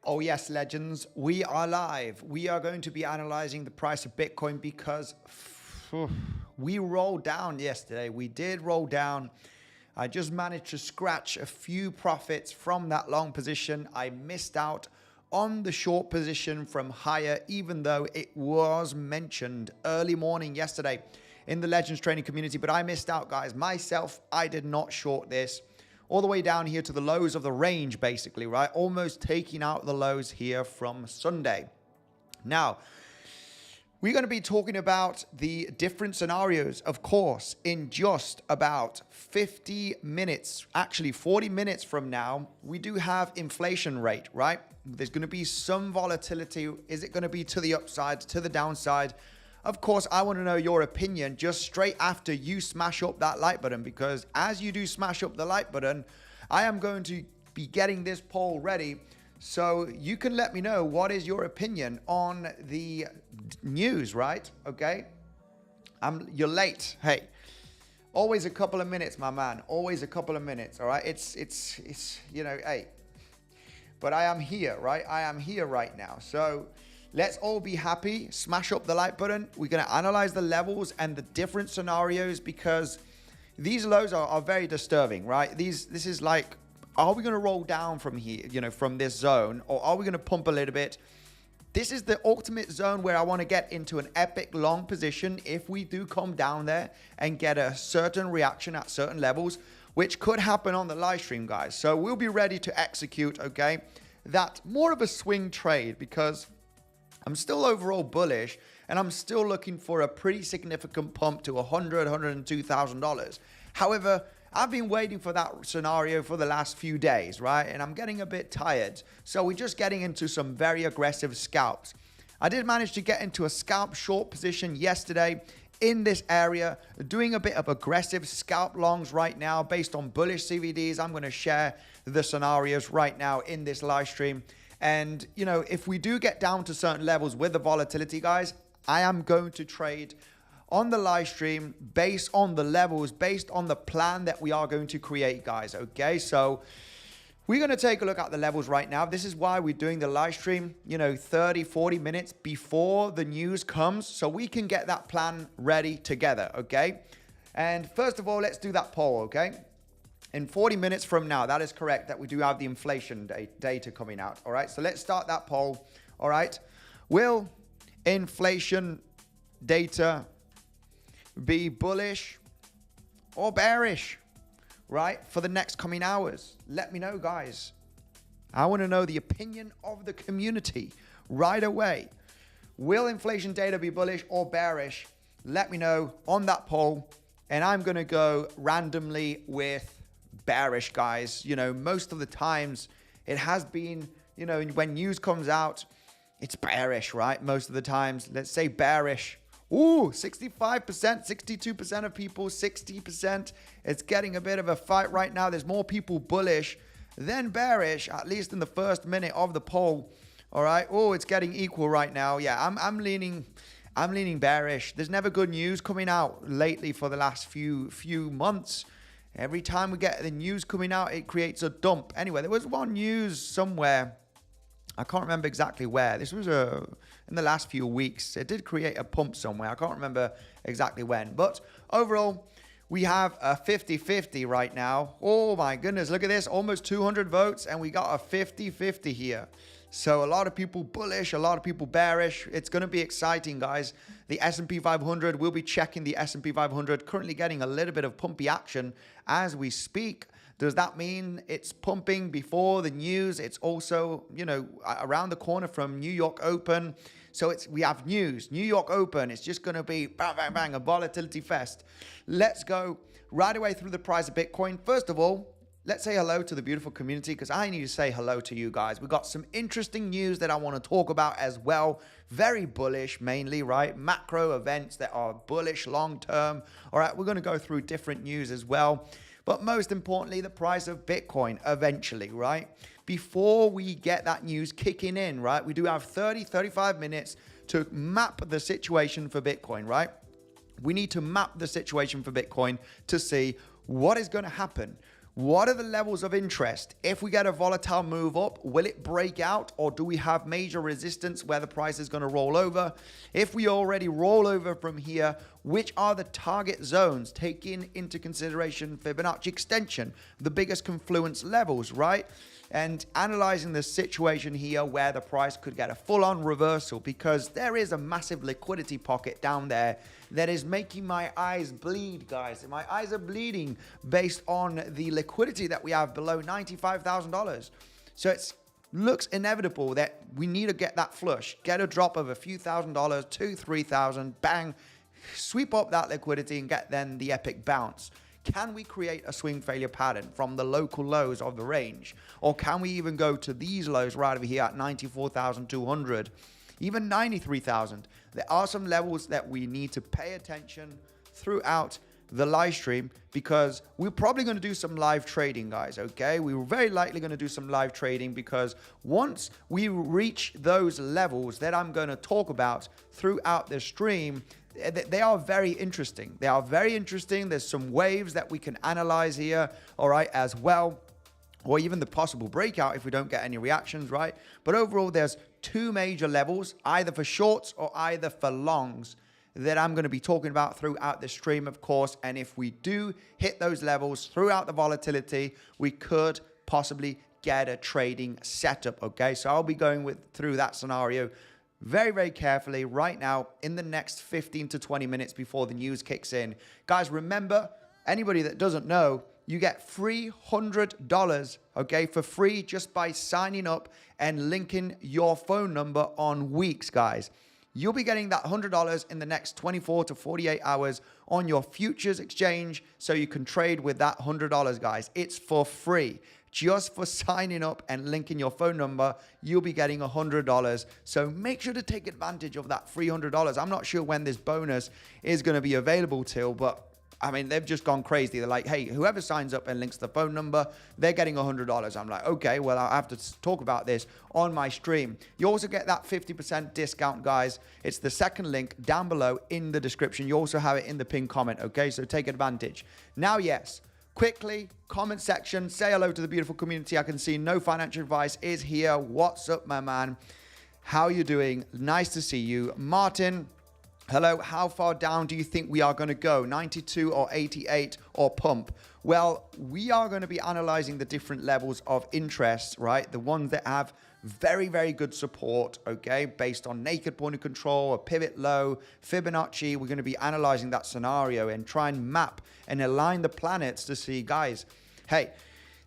Oh yes, legends, we are live. We are going to be analyzing the price of Bitcoin because we rolled down yesterday. We did roll down. I just managed to scratch a few profits from that long position. I missed out on the short position from higher, even though it was mentioned early morning yesterday in the Legends trading community, but I missed out, guys. Myself, I did not short this. All the way down here to the lows of the range, basically, right? Almost taking out the lows here from Sunday. Now, we're going to be talking about the different scenarios, of course, in just about 50 minutes, actually 40 minutes from now. We do have inflation rate, right? There's going to be some volatility. Is it going to be to the upside, to the downside? Of course, I want to know your opinion just straight after you smash up that like button, because as you do smash up the like button, I am going to be getting this poll ready so you can let me know what is your opinion on the news, right? Okay. You're late. Hey, always a couple of minutes, my man. Always a couple of minutes. All right. It's you know, hey, but I am here, right? I am here right now. So let's all be happy. Smash up the like button. We're going to analyze the levels and the different scenarios because these lows are very disturbing, right? This is like, are we going to roll down from here, you know, from this zone, or are we going to pump a little bit? This is the ultimate zone where I want to get into an epic long position if we do come down there and get a certain reaction at certain levels, which could happen on the live stream, guys. So we'll be ready to execute, okay? That more of a swing trade because I'm still overall bullish, and I'm still looking for a pretty significant pump to $100,000, $102,000. However, I've been waiting for that scenario for the last few days, right? And I'm getting a bit tired. So we're just getting into some very aggressive scalps. I did manage to get into a scalp short position yesterday in this area, doing a bit of aggressive scalp longs right now based on bullish CVDs. I'm going to share the scenarios right now in this live stream. And, you know, if we do get down to certain levels with the volatility, guys, I am going to trade on the live stream based on the levels, based on the plan that we are going to create, guys. Okay, so we're going to take a look at the levels right now. This is why we're doing the live stream, you know, 30, 40 minutes before the news comes, so we can get that plan ready together. Okay, and first of all, let's do that poll. Okay, in 40 minutes from now, that is correct, that we do have the inflation data coming out. All right, so let's start that poll. All right, will inflation data be bullish or bearish, right, for the next coming hours? Let me know, guys. I want to know the opinion of the community right away. Will inflation data be bullish or bearish? Let me know on that poll, and I'm going to go randomly with bearish, guys. You know, most of the times it has been, you know, when news comes out, it's bearish, right? Most of the times, let's say bearish. Ooh, 65%, 62% of people, 60%. It's getting a bit of a fight right now. There's more people bullish than bearish, at least in the first minute of the poll. All right. Oh, it's getting equal right now. Yeah, I'm leaning bearish. There's never good news coming out lately for the last few months. Every time we get the news coming out, it creates a dump. Anyway, there was one news somewhere. I can't remember exactly where. This was in the last few weeks. It did create a pump somewhere. I can't remember exactly when. But overall, we have a 50-50 right now. Oh my goodness, look at this. Almost 200 votes, and we got a 50-50 here. So a lot of people bullish, a lot of people bearish. It's going to be exciting, guys. The S&P 500, we'll be checking the S&P 500, currently getting a little bit of pumpy action as we speak. Does that mean it's pumping before the news? It's also, you know, around the corner from New York Open. So we have news, New York Open. It's just going to be bang, bang, bang, a volatility fest. Let's go right away through the price of Bitcoin. First of all, let's say hello to the beautiful community, because I need to say hello to you guys. We've got some interesting news that I want to talk about as well. Very bullish mainly, right? Macro events that are bullish long term. All right, we're going to go through different news as well. But most importantly, the price of Bitcoin eventually, right? Before we get that news kicking in, right? We do have 30, 35 minutes to map the situation for Bitcoin, right? We need to map the situation for Bitcoin to see what is going to happen. What are the levels of interest? If we get a volatile move up, will it break out, or do we have major resistance where the price is going to roll over? If we already roll over from here, which are the target zones, taking into consideration Fibonacci extension, the biggest confluence levels, right? And analyzing the situation here where the price could get a full-on reversal, because there is a massive liquidity pocket down there that is making my eyes bleed, guys. My eyes are bleeding based on the liquidity that we have below $95,000. So it looks inevitable that we need to get that flush, get a drop of a few $1,000s, $2,000, $3,000, bang, sweep up that liquidity and get then the epic bounce. Can we create a swing failure pattern from the local lows of the range? Or can we even go to these lows right over here at 94,200, even 93,000? There are some levels that we need to pay attention throughout the live stream, because we're probably going to do some live trading, guys, okay? We're very likely going to do some live trading, because once we reach those levels that I'm going to talk about throughout the stream, they are very interesting. They are very interesting. There's some waves that we can analyze here, all right, as well, or even the possible breakout if we don't get any reactions, right? But overall, there's two major levels, either for shorts or either for longs, that I'm going to be talking about throughout the stream, of course. And if we do hit those levels throughout the volatility, we could possibly get a trading setup, okay? So I'll be going through that scenario very, very carefully right now in the next 15 to 20 minutes before the news kicks in. Guys, remember, anybody that doesn't know, you get $300, okay, for free just by signing up and linking your phone number on Weeks, guys. You'll be getting that $100 in the next 24 to 48 hours on your futures exchange, so you can trade with that $100, guys. It's for free. Just for signing up and linking your phone number, you'll be getting $100. So make sure to take advantage of that $300. I'm not sure when this bonus is going to be available till, but I mean, they've just gone crazy. They're like, hey, whoever signs up and links the phone number, they're getting $100. I'm like, okay, well, I have to talk about this on my stream. You also get that 50% discount, guys. It's the second link down below in the description. You also have it in the pinned comment, okay? So take advantage. Now, yes, quickly, comment section, say hello to the beautiful community. I can see No Financial Advice is here. What's up, my man? How you doing? Nice to see you. Martin, hello. How far down do you think we are going to go? 92 or 88 or pump? Well, we are going to be analyzing the different levels of interest, right? The ones that have very, very good support, okay, based on naked point of control, a pivot low, Fibonacci. We're going to be analyzing that scenario and try and map and align the planets to see, guys, hey,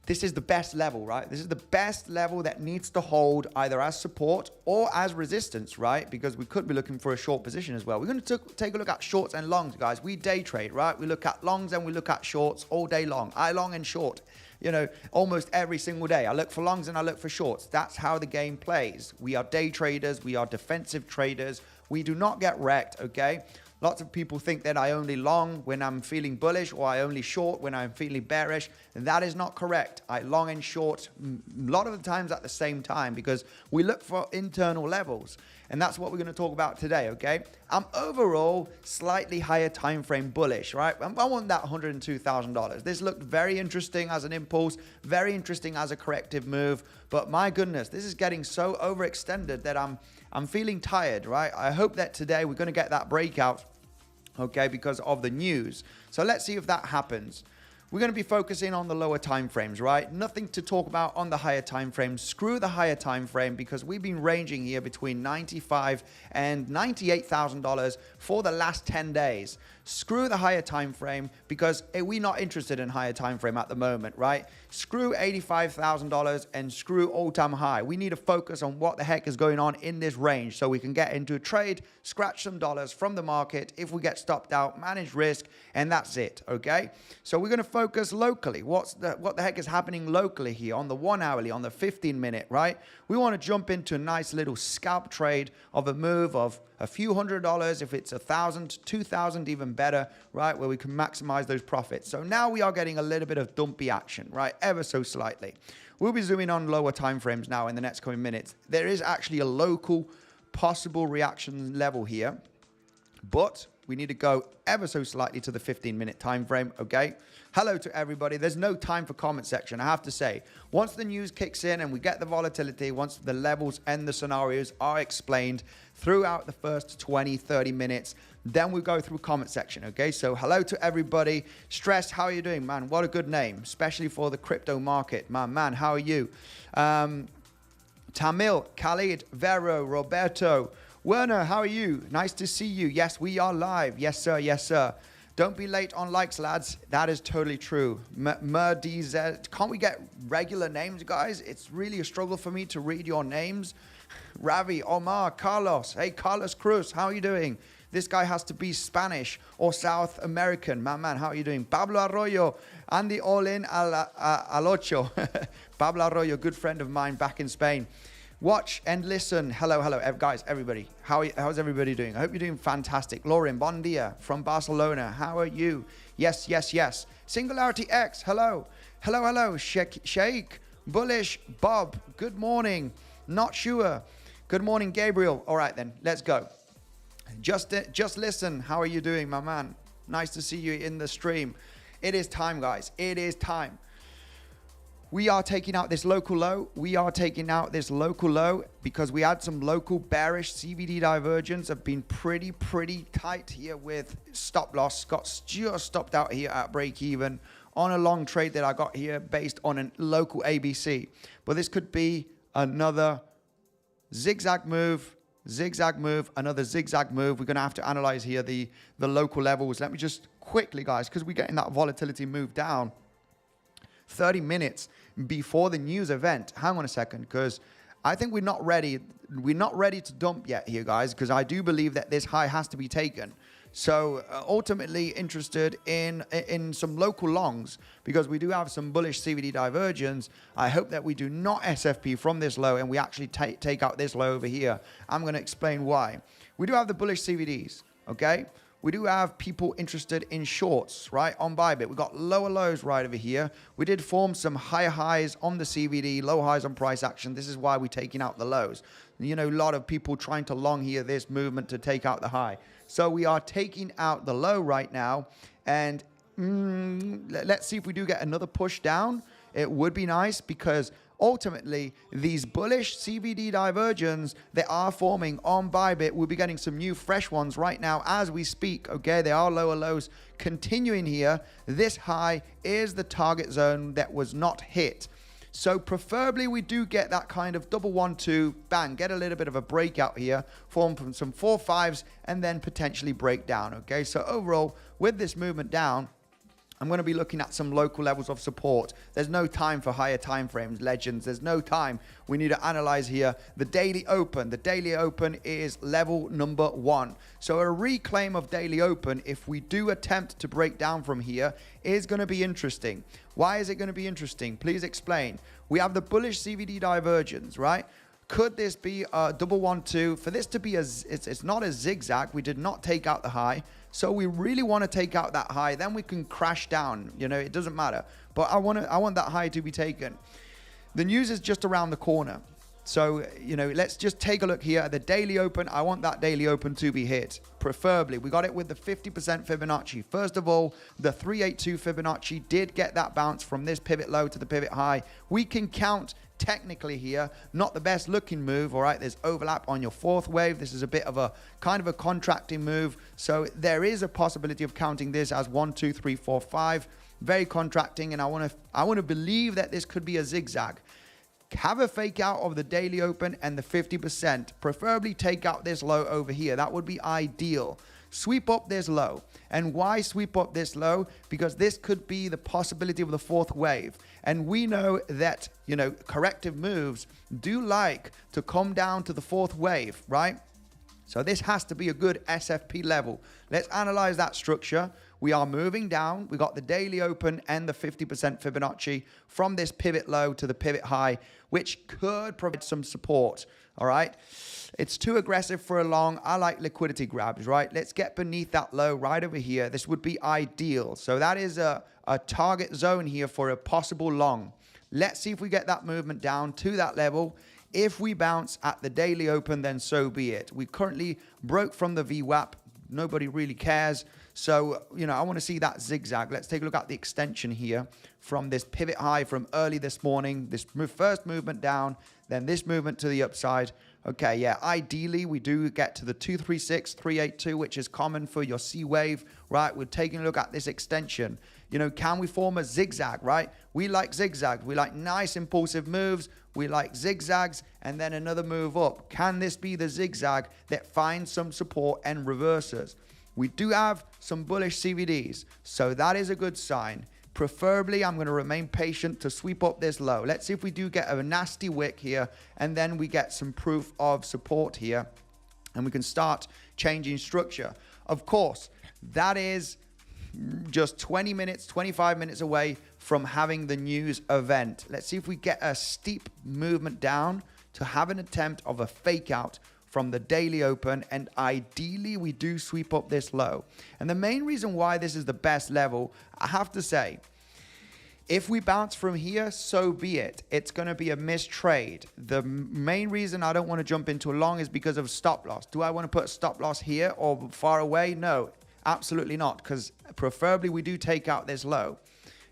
this is the best level, right? This is the best level that needs to hold either as support or as resistance, right? Because we could be looking for a short position as well. We're going to take a look at shorts and longs, guys. We day trade, right? We look at longs and we look at shorts all day long. I long and short, you know, almost every single day. I look for longs and I look for shorts. That's how the game plays. We are day traders. We are defensive traders. We do not get wrecked, okay? Lots of people think that I only long when I'm feeling bullish, or I only short when I'm feeling bearish. That is not correct. I long and short a lot of the times at the same time, because we look for internal levels. And that's what we're going to talk about today, okay? I'm overall slightly higher time frame bullish, right? I want that $102,000. This looked very interesting as an impulse, very interesting as a corrective move. But my goodness, this is getting so overextended that I'm feeling tired, right? I hope that today we're going to get that breakout, okay, because of the news. So let's see if that happens. We're going to be focusing on the lower time frames, right? Nothing to talk about on the higher time frames. Screw the higher time frame, because we've been ranging here between $95,000 and $98,000 for the last 10 days. Screw the higher time frame, because we're not interested in higher time frame at the moment, right? Screw $85,000 and screw all-time high. We need to focus on what the heck is going on in this range, so we can get into a trade, scratch some dollars from the market. If we get stopped out, manage risk, and that's it, okay? So we're going to focus locally. What the heck is happening locally here on the 1 hourly, on the 15-minute, right? We want to jump into a nice little scalp trade of a move of a few $100s. If it's 1,000, 2,000, even better, right? Where we can maximize those profits. So now we are getting a little bit of dumpy action, right? Ever so slightly. We'll be zooming on lower time frames now in the next coming minutes. There is actually a local possible reaction level here, but We need to go ever so slightly to the 15-minute time frame, okay? Hello to everybody. There's no time for comment section, I have to say. Once the news kicks in and we get the volatility, once the levels and the scenarios are explained throughout the first 20, 30 minutes, then we go through comment section, okay? So hello to everybody. Stress, how are you doing, man? What a good name, especially for the crypto market. Man, how are you? Tamil, Khalid, Vero, Roberto, Werner, how are you? Nice to see you. Yes, we are live. Yes, sir. Yes, sir. Don't be late on likes, lads. That is totally true. 𝗬𝗫. Can't we get regular names, guys? It's really a struggle for me to read your names. Ravi, Omar, Carlos. Hey, Carlos Cruz, how are you doing? This guy has to be Spanish or South American. Man, how are you doing? Pablo Arroyo, Andy Olin al Ocho. Pablo Arroyo, good friend of mine back in Spain. Watch and listen. Hello, guys, everybody. How's everybody doing? I hope you're doing fantastic. Lauren, bon dia from Barcelona. How are you? Yes. Singularity X, hello. Hello. Sheikh, Bullish, Bob, good morning. Not sure. Good morning, Gabriel. All right, then, let's go. Just listen. How are you doing, my man? Nice to see you in the stream. It is time, guys. It is time. We are taking out this local low. Because we had some local bearish CVD divergence. Have been pretty tight here with stop loss. Got just stopped out here at break even on a long trade that I got here based on a local ABC. But this could be another zigzag move, another zigzag move. We're going to have to analyze here the local levels. Let me just quickly, guys, because we're getting that volatility move down 30 minutes before the news event. Hang on a second, because I think we're not ready to dump yet here, guys, because I do believe that this high has to be taken. So ultimately interested in some local longs, because we do have some bullish CVD divergence. I hope that we do not SFP from this low and we actually take out this low over here. I'm going to explain why. We do have the bullish CVDs, okay? We do have people interested in shorts, right, on Bybit. We've got lower lows right over here. We did form some higher highs on the CVD, low highs on price action. This is why we're taking out the lows. You know, a lot of people trying to long here this movement to take out the high. So we are taking out the low right now. And let's see if we do get another push down. It would be nice, because ultimately, these bullish CVD divergence that are forming on Bybit, we'll be getting some new fresh ones right now as we speak, okay? They are lower lows continuing here. This high is the target zone that was not hit. So preferably we do get that kind of double 1-2, bang, get a little bit of a breakout here, form from some 4-5s, and then potentially break down, okay? So overall, with this movement down, I'm going to be looking at some local levels of support. There's no time for higher time frames, legends. There's no time. We need to analyze here the daily open. The daily open is level number 1. So a reclaim of daily open, if we do attempt to break down from here, is going to be interesting. Why is it going to be interesting? Please explain. We have the bullish CVD divergence, right? Could this be a double 1-2? For this to be it's not a zigzag. We did not take out the high. So we really want to take out that high. Then we can crash down. You know, it doesn't matter. But I want that high to be taken. The news is just around the corner. So, you know, let's just take a look here at the daily open. I want that daily open to be hit. Preferably. We got it with the 50% Fibonacci. First of all, the 382 Fibonacci did get that bounce from this pivot low to the pivot high. We can count technically here, not the best looking move. All right, there's overlap on your fourth wave. This is a bit of a kind of a contracting move. So there is a possibility of counting this as 1, 2, 3, 4, 5. Very contracting. And I want to believe that this could be a zigzag. Have a fake out of the daily open and the 50%. Preferably take out this low over here. That would be ideal. Sweep up this low. And why sweep up this low? Because this could be the possibility of the fourth wave. And we know that, you know, corrective moves do like to come down to the fourth wave, right? So this has to be a good SFP level. Let's analyze that structure. We are moving down. We got the daily open and the 50% Fibonacci from this pivot low to the pivot high, which could provide some support. All right. It's too aggressive for a long. I like liquidity grabs, right? Let's get beneath that low right over here. This would be ideal. So that is a target zone here for a possible long. Let's see if we get that movement down to that level. If we bounce at the daily open, then so be it. We currently broke from the VWAP, nobody really cares. So, you know, I want to see that zigzag. Let's take a look at the extension here from this pivot high from early this morning, this first movement down, then this movement to the upside. Okay, yeah, ideally we do get to the 236,382, which is common for your C wave, right? We're taking a look at this extension. You know, can we form a zigzag, right? We like zigzags. We like nice impulsive moves. We like zigzags and then another move up. Can this be the zigzag that finds some support and reverses? We do have some bullish CVDs, so that is a good sign. Preferably, I'm going to remain patient to sweep up this low. Let's see if we do get a nasty wick here, and then we get some proof of support here, and we can start changing structure. Of course, that is just 20 minutes, 25 minutes away from having the news event. Let's see if we get a steep movement down to have an attempt of a fake out from the daily open, and ideally we do sweep up this low. And the main reason why this is the best level, I have to say, if we bounce from here, so be it. It's going to be a missed trade. The main reason I don't want to jump into a long is because of stop loss. Do I want to put a stop loss here or far away? No, absolutely not, because preferably we do take out this low.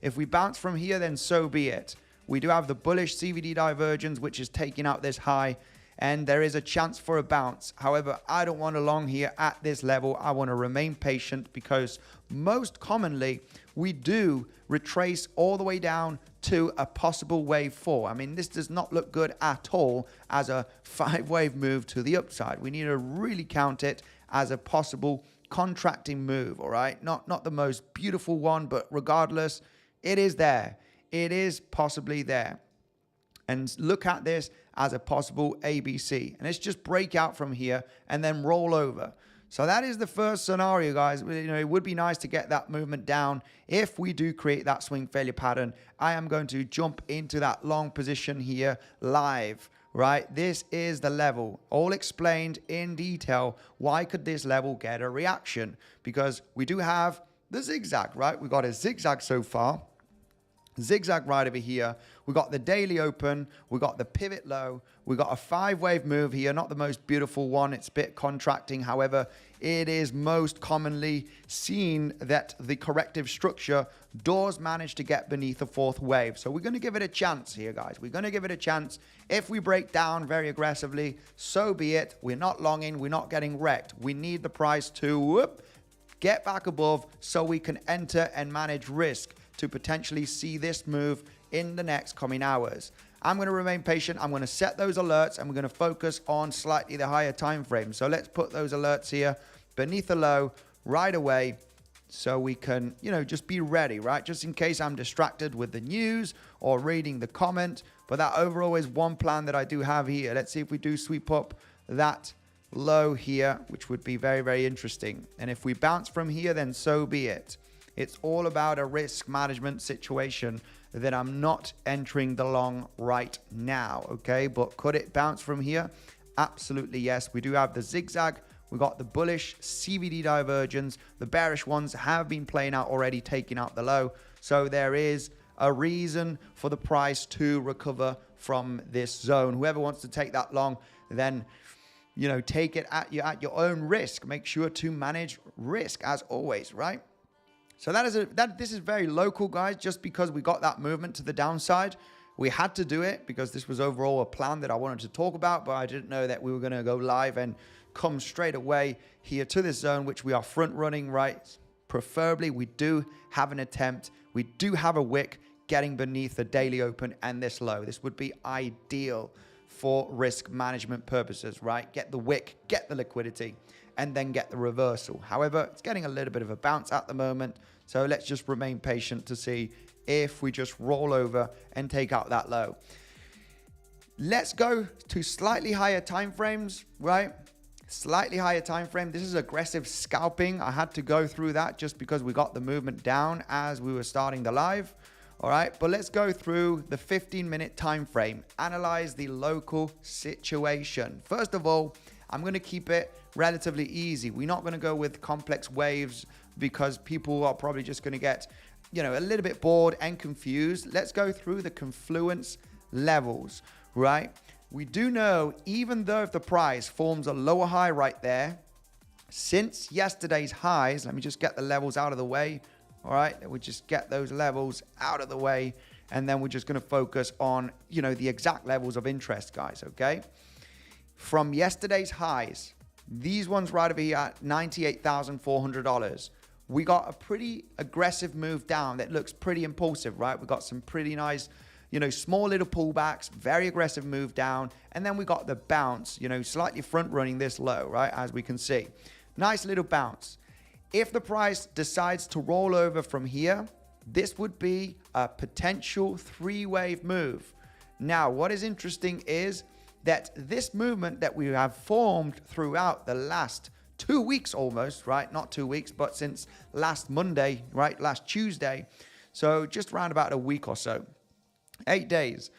If we bounce from here, then so be it. We do have the bullish CVD divergence, which is taking out this high, and there is a chance for a bounce. However, I don't want a long here at this level. I want to remain patient because most commonly we do retrace all the way down to a possible wave 4. I mean, this does not look good at all as a 5-wave move to the upside. We need to really count it as a possible contracting move, all right? Not the most beautiful one, but regardless, it is there. It is possibly there. And look at this as a possible ABC. And let's just break out from here and then roll over. So that is the first scenario, guys. You know, it would be nice to get that movement down. If we do create that swing failure pattern, I am going to jump into that long position here live, right? This is the level, all explained in detail. Why could this level get a reaction? Because we do have the zigzag, right? We've got a zigzag so far. Zigzag right over here. We got the daily open. We got the pivot low. We got a 5-wave move here. Not the most beautiful one. It's a bit contracting. However, it is most commonly seen that the corrective structure does manage to get beneath the 4th wave. So we're going to give it a chance here, guys. We're going to give it a chance. If we break down very aggressively, so be it. We're not longing. We're not getting wrecked. We need the price to get back above so we can enter and manage risk to potentially see this move in the next coming hours. I'm going to remain patient. I'm going to set those alerts and we're going to focus on slightly the higher time frame. So let's put those alerts here beneath the low right away so we can, you know, just be ready, right? Just in case I'm distracted with the news or reading the comment. But that overall is one plan that I do have here. Let's see if we do sweep up that low here, which would be very, very interesting. And if we bounce from here, then so be it. It's all about a risk management situation that I'm not entering the long right now, okay? But could it bounce from here? Absolutely, yes. We do have the zigzag. We got the bullish CVD divergence. The bearish ones have been playing out already, taking out the low. So there is a reason for the price to recover from this zone. Whoever wants to take that long, then, you know, take it at your own risk. Make sure to manage risk as always, right? So this is very local, guys, just because we got that movement to the downside. We had to do it because this was overall a plan that I wanted to talk about, but I didn't know that we were going to go live and come straight away here to this zone, which we are front running, right? Preferably, we do have an attempt. We do have a wick getting beneath the daily open and this low. This would be ideal for risk management purposes, right? Get the wick, get the liquidity, and then get the reversal. However, it's getting a little bit of a bounce at the moment. So let's just remain patient to see if we just roll over and take out that low. Let's go to slightly higher time frames, right? Slightly higher time frame. This is aggressive scalping. I had to go through that just because we got the movement down as we were starting the live. All right, but let's go through the 15-minute time frame. Analyze the local situation. First of all, I'm going to keep it relatively easy. We're not going to go with complex waves because people are probably just going to get, you know, a little bit bored and confused. Let's go through the confluence levels, right? We do know, even though if the price forms a lower high right there, since yesterday's highs, let me just get the levels out of the way. All right, we just get those levels out of the way, and then we're just going to focus on, you know, the exact levels of interest, guys, okay? From yesterday's highs, these ones right over here at $98,400, we got a pretty aggressive move down that looks pretty impulsive, right? We got some pretty nice, you know, small little pullbacks, very aggressive move down, and then we got the bounce, you know, slightly front running this low, right? As we can see, nice little bounce. If the price decides to roll over from here, this would be a potential three-wave move. Now, what is interesting is that this movement that we have formed throughout the last 2 weeks almost, right? Not 2 weeks, but since last Monday, right? Last Tuesday. So just around about a week or so, 8 days.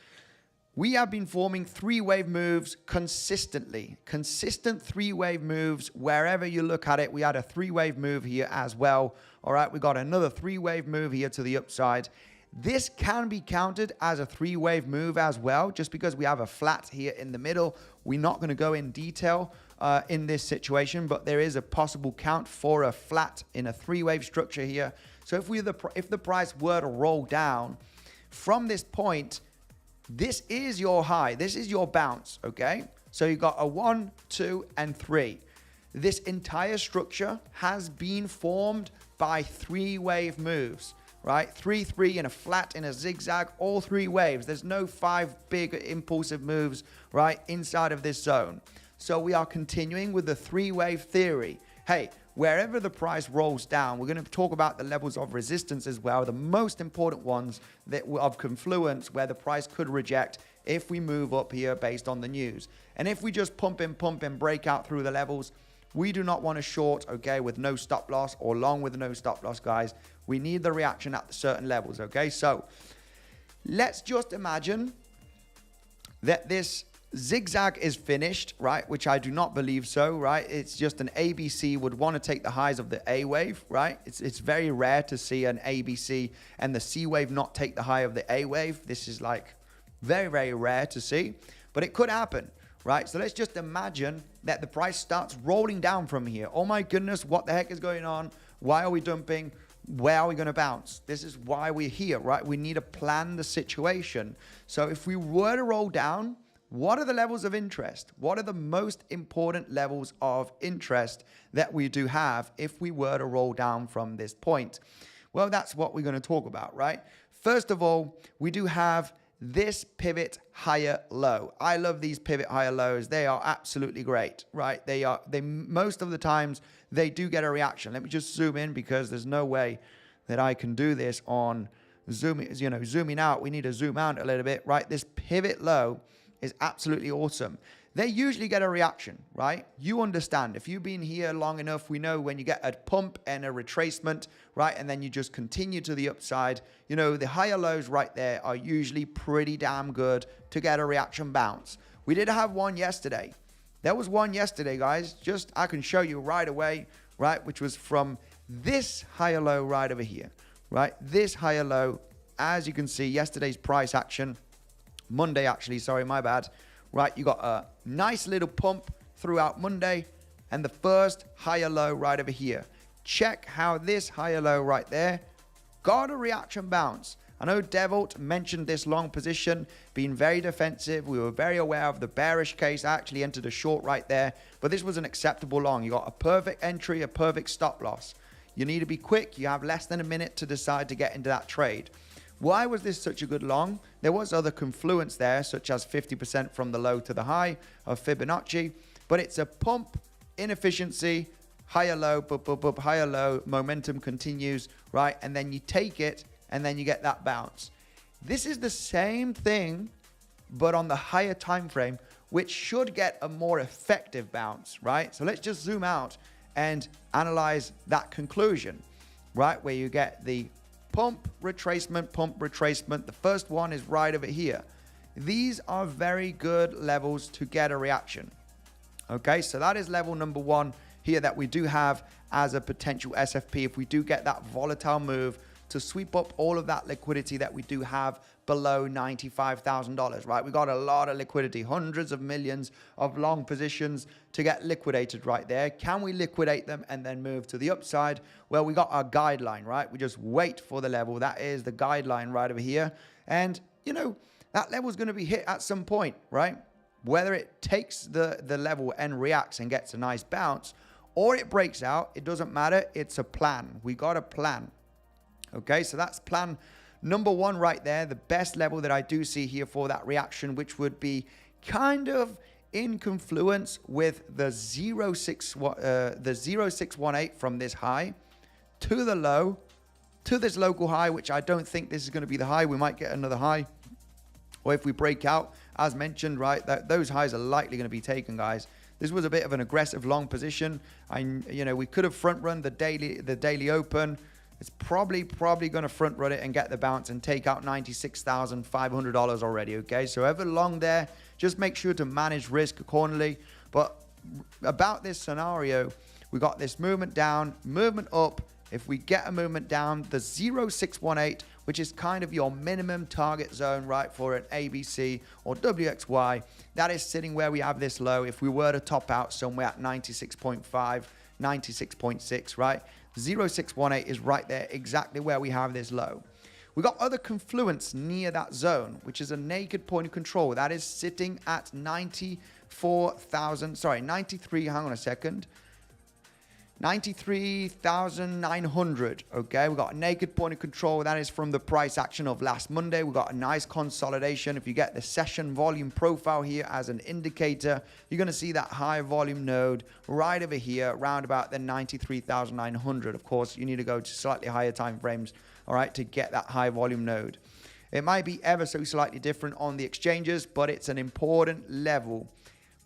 We have been forming three-wave moves consistently. Consistent three-wave moves wherever you look at it. We had a three-wave move here as well. All right, we got another three-wave move here to the upside. This can be counted as a three-wave move as well, just because we have a flat here in the middle. We're not going to go in detail in this situation, but there is a possible count for a flat in a three-wave structure here. So if the price were to roll down from this point, this is your high. This is your bounce, okay? So you got a 1, 2, and 3. This entire structure has been formed by three-wave moves, right? 3, 3 in a flat, in a zigzag, all three waves. There's no 5 big impulsive moves, right, inside of this zone. So we are continuing with the three-wave theory. Hey, wherever the price rolls down, we're going to talk about the levels of resistance as well, the most important ones that of confluence where the price could reject if we move up here based on the news. And if we just pump and break out through the levels, we do not want to short, okay, with no stop loss, or long with no stop loss, guys. We need the reaction at certain levels, okay? So let's just imagine that this zigzag is finished, right? Which I do not believe so, right? It's just an ABC would want to take the highs of the A wave, right? It's very rare to see an ABC and the C wave not take the high of the A wave. This is like very, very rare to see, but it could happen, right? So let's just imagine that the price starts rolling down from here. Oh my goodness, what the heck is going on? Why are we dumping? Where are we going to bounce? This is why we're here, right? We need to plan the situation. So if we were to roll down, what are the levels of interest? What are the most important levels of interest that we do have if we were to roll down from this point? Well, that's what we're going to talk about, right? First of all, we do have this pivot higher low. I love these pivot higher lows. They are absolutely great, right? They most of the times they do get a reaction. Let me just zoom in because there's no way that I can do this on zooming out. We need to zoom out a little bit, right? This pivot low is absolutely awesome. They usually get a reaction, right? You understand. If you've been here long enough, we know when you get a pump and a retracement, right? And then you just continue to the upside, you know, the higher lows right there are usually pretty damn good to get a reaction bounce. We did have one yesterday. There was one yesterday, guys. Just, I can show you right away, right? Which was from this higher low right over here, right? This higher low, as you can see, yesterday's price action, Monday actually, sorry, my bad. Right, you got a nice little pump throughout Monday and the first higher low right over here. Check how this higher low right there got a reaction bounce. I know 𝗕𝗏𝘆𝗽 mentioned this long position, being very defensive. We were very aware of the bearish case. I actually entered a short right there, but this was an acceptable long. You got a perfect entry, a perfect stop loss. You need to be quick. You have less than a minute to decide to get into that trade. Why was this such a good long? There was other confluence there, such as 50% from the low to the high of Fibonacci, but it's a pump, inefficiency, higher low, higher low, momentum continues, right? And then you take it, and then you get that bounce. This is the same thing, but on the higher time frame, which should get a more effective bounce, right? So let's just zoom out and analyze that conclusion, right? Where you get the pump, retracement. The first one is right over here. These are very good levels to get a reaction. Okay, so that is level number one here that we do have as a potential SFP if we do get that volatile move to sweep up all of that liquidity that we do have below $95,000, right? We got a lot of liquidity, hundreds of millions of long positions to get liquidated right there. Can we liquidate them and then move to the upside? Well, we got our guideline, right? We just wait for the level. That is the guideline right over here. And, you know, that level is going to be hit at some point, right? Whether it takes the level and reacts and gets a nice bounce, or it breaks out, it doesn't matter. It's a plan. We got a plan. Okay, so that's plan number one right there. The best level that I do see here for that reaction, which would be kind of in confluence with the 0.618 from this high to the low, to this local high, which I don't think this is going to be the high. We might get another high. Or if we break out, as mentioned, right, those highs are likely going to be taken, guys. This was a bit of an aggressive long position. We could have front run the daily open. It's probably going to front run it and get the bounce and take out $96,500 already. Okay, so ever long there, just make sure to manage risk accordingly. But about this scenario, we got this movement down, movement up. If we get a movement down, the 0.618, which is kind of your minimum target zone, right, for an ABC or WXY, that is sitting where we have this low. If we were to top out somewhere at 96.5, 96.6, right, 0.618 is right there, exactly where we have this low. We got other confluence near that zone, which is a naked point of control. That is sitting at 93, hang on a second. 93,900. Okay, we got a naked point of control. That is from the price action of last Monday. We got a nice consolidation. If you get the session volume profile here as an indicator, you're going to see that high volume node right over here, around about the 93,900. Of course, you need to go to slightly higher time frames, all right, to get that high volume node. It might be ever so slightly different on the exchanges, but it's an important level.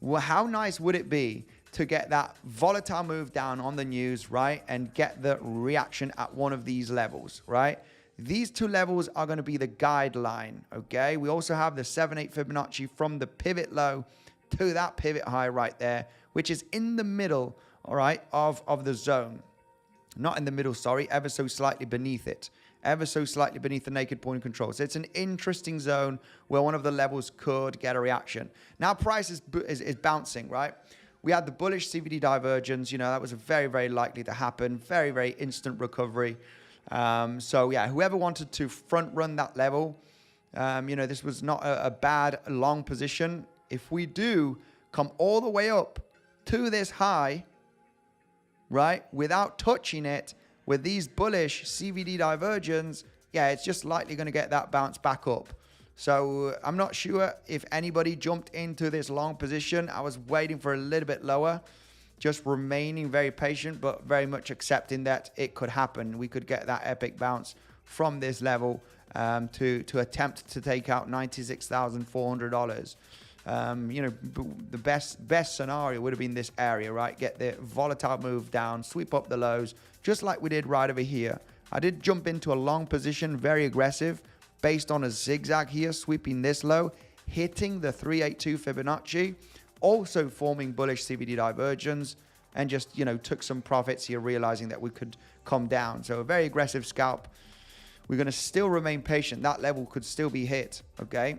Well, how nice would it be to get that volatile move down on the news, right? And get the reaction at one of these levels, right? These two levels are going to be the guideline, okay? We also have the 7/8 Fibonacci from the pivot low to that pivot high right there, which is in the middle, all right, of the zone. Not in the middle, sorry, ever so slightly beneath it. Ever so slightly beneath the naked point of control. So it's an interesting zone where one of the levels could get a reaction. Now price is bouncing, right? We had the bullish CVD divergence. You know, that was very, very likely to happen. Very, very instant recovery. So, yeah, whoever wanted to front run that level, this was not a bad long position. If we do come all the way up to this high, right, without touching it with these bullish CVD divergence, yeah, it's just likely going to get that bounce back up. So I'm not sure if anybody jumped into this long position. I was waiting for a little bit lower, just remaining very patient, but very much accepting that it could happen. We could get that epic bounce from this level to attempt to take out $96,400. The best scenario would have been this area, right? Get the volatile move down, sweep up the lows, just like we did right over here. I did jump into a long position, very aggressive, based on a zigzag here, sweeping this low, hitting the 382 Fibonacci, also forming bullish CVD divergence, and just, took some profits here, realizing that we could come down. So a very aggressive scalp. We're going to still remain patient. That level could still be hit, okay?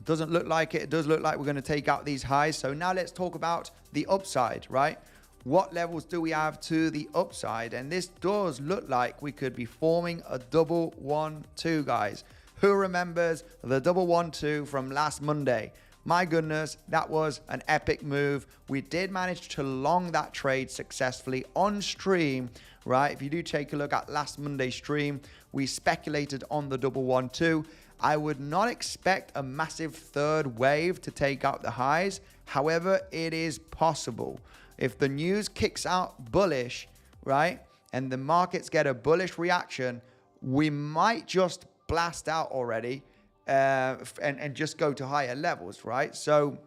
Doesn't look like it. It does look like we're going to take out these highs. So now let's talk about the upside, right? What levels do we have to the upside? And this does look like we could be forming a double 1-2, guys. Who remembers the double 1-2 from last Monday? My goodness, that was an epic move. We did manage to long that trade successfully on stream, right? If you do take a look at last Monday's stream, we speculated on the double 1-2. I would not expect a massive third wave to take out the highs. However, it is possible. If the news kicks out bullish, right, and the markets get a bullish reaction, we might just blast out already and just go to higher levels, right? So,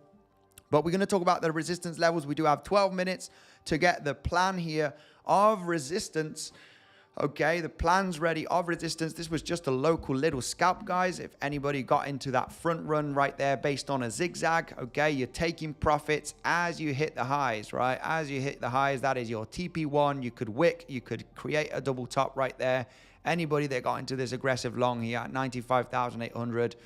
but we're going to talk about the resistance levels. We do have 12 minutes to get the plan here of resistance. Okay, the plan's ready of resistance. This was just a local little scalp, guys. If anybody got into that front run right there based on a zigzag, okay, you're taking profits as you hit the highs, right? As you hit the highs, that is your TP1. You could wick, you could create a double top right there Anybody that got into this aggressive long here at 95,800,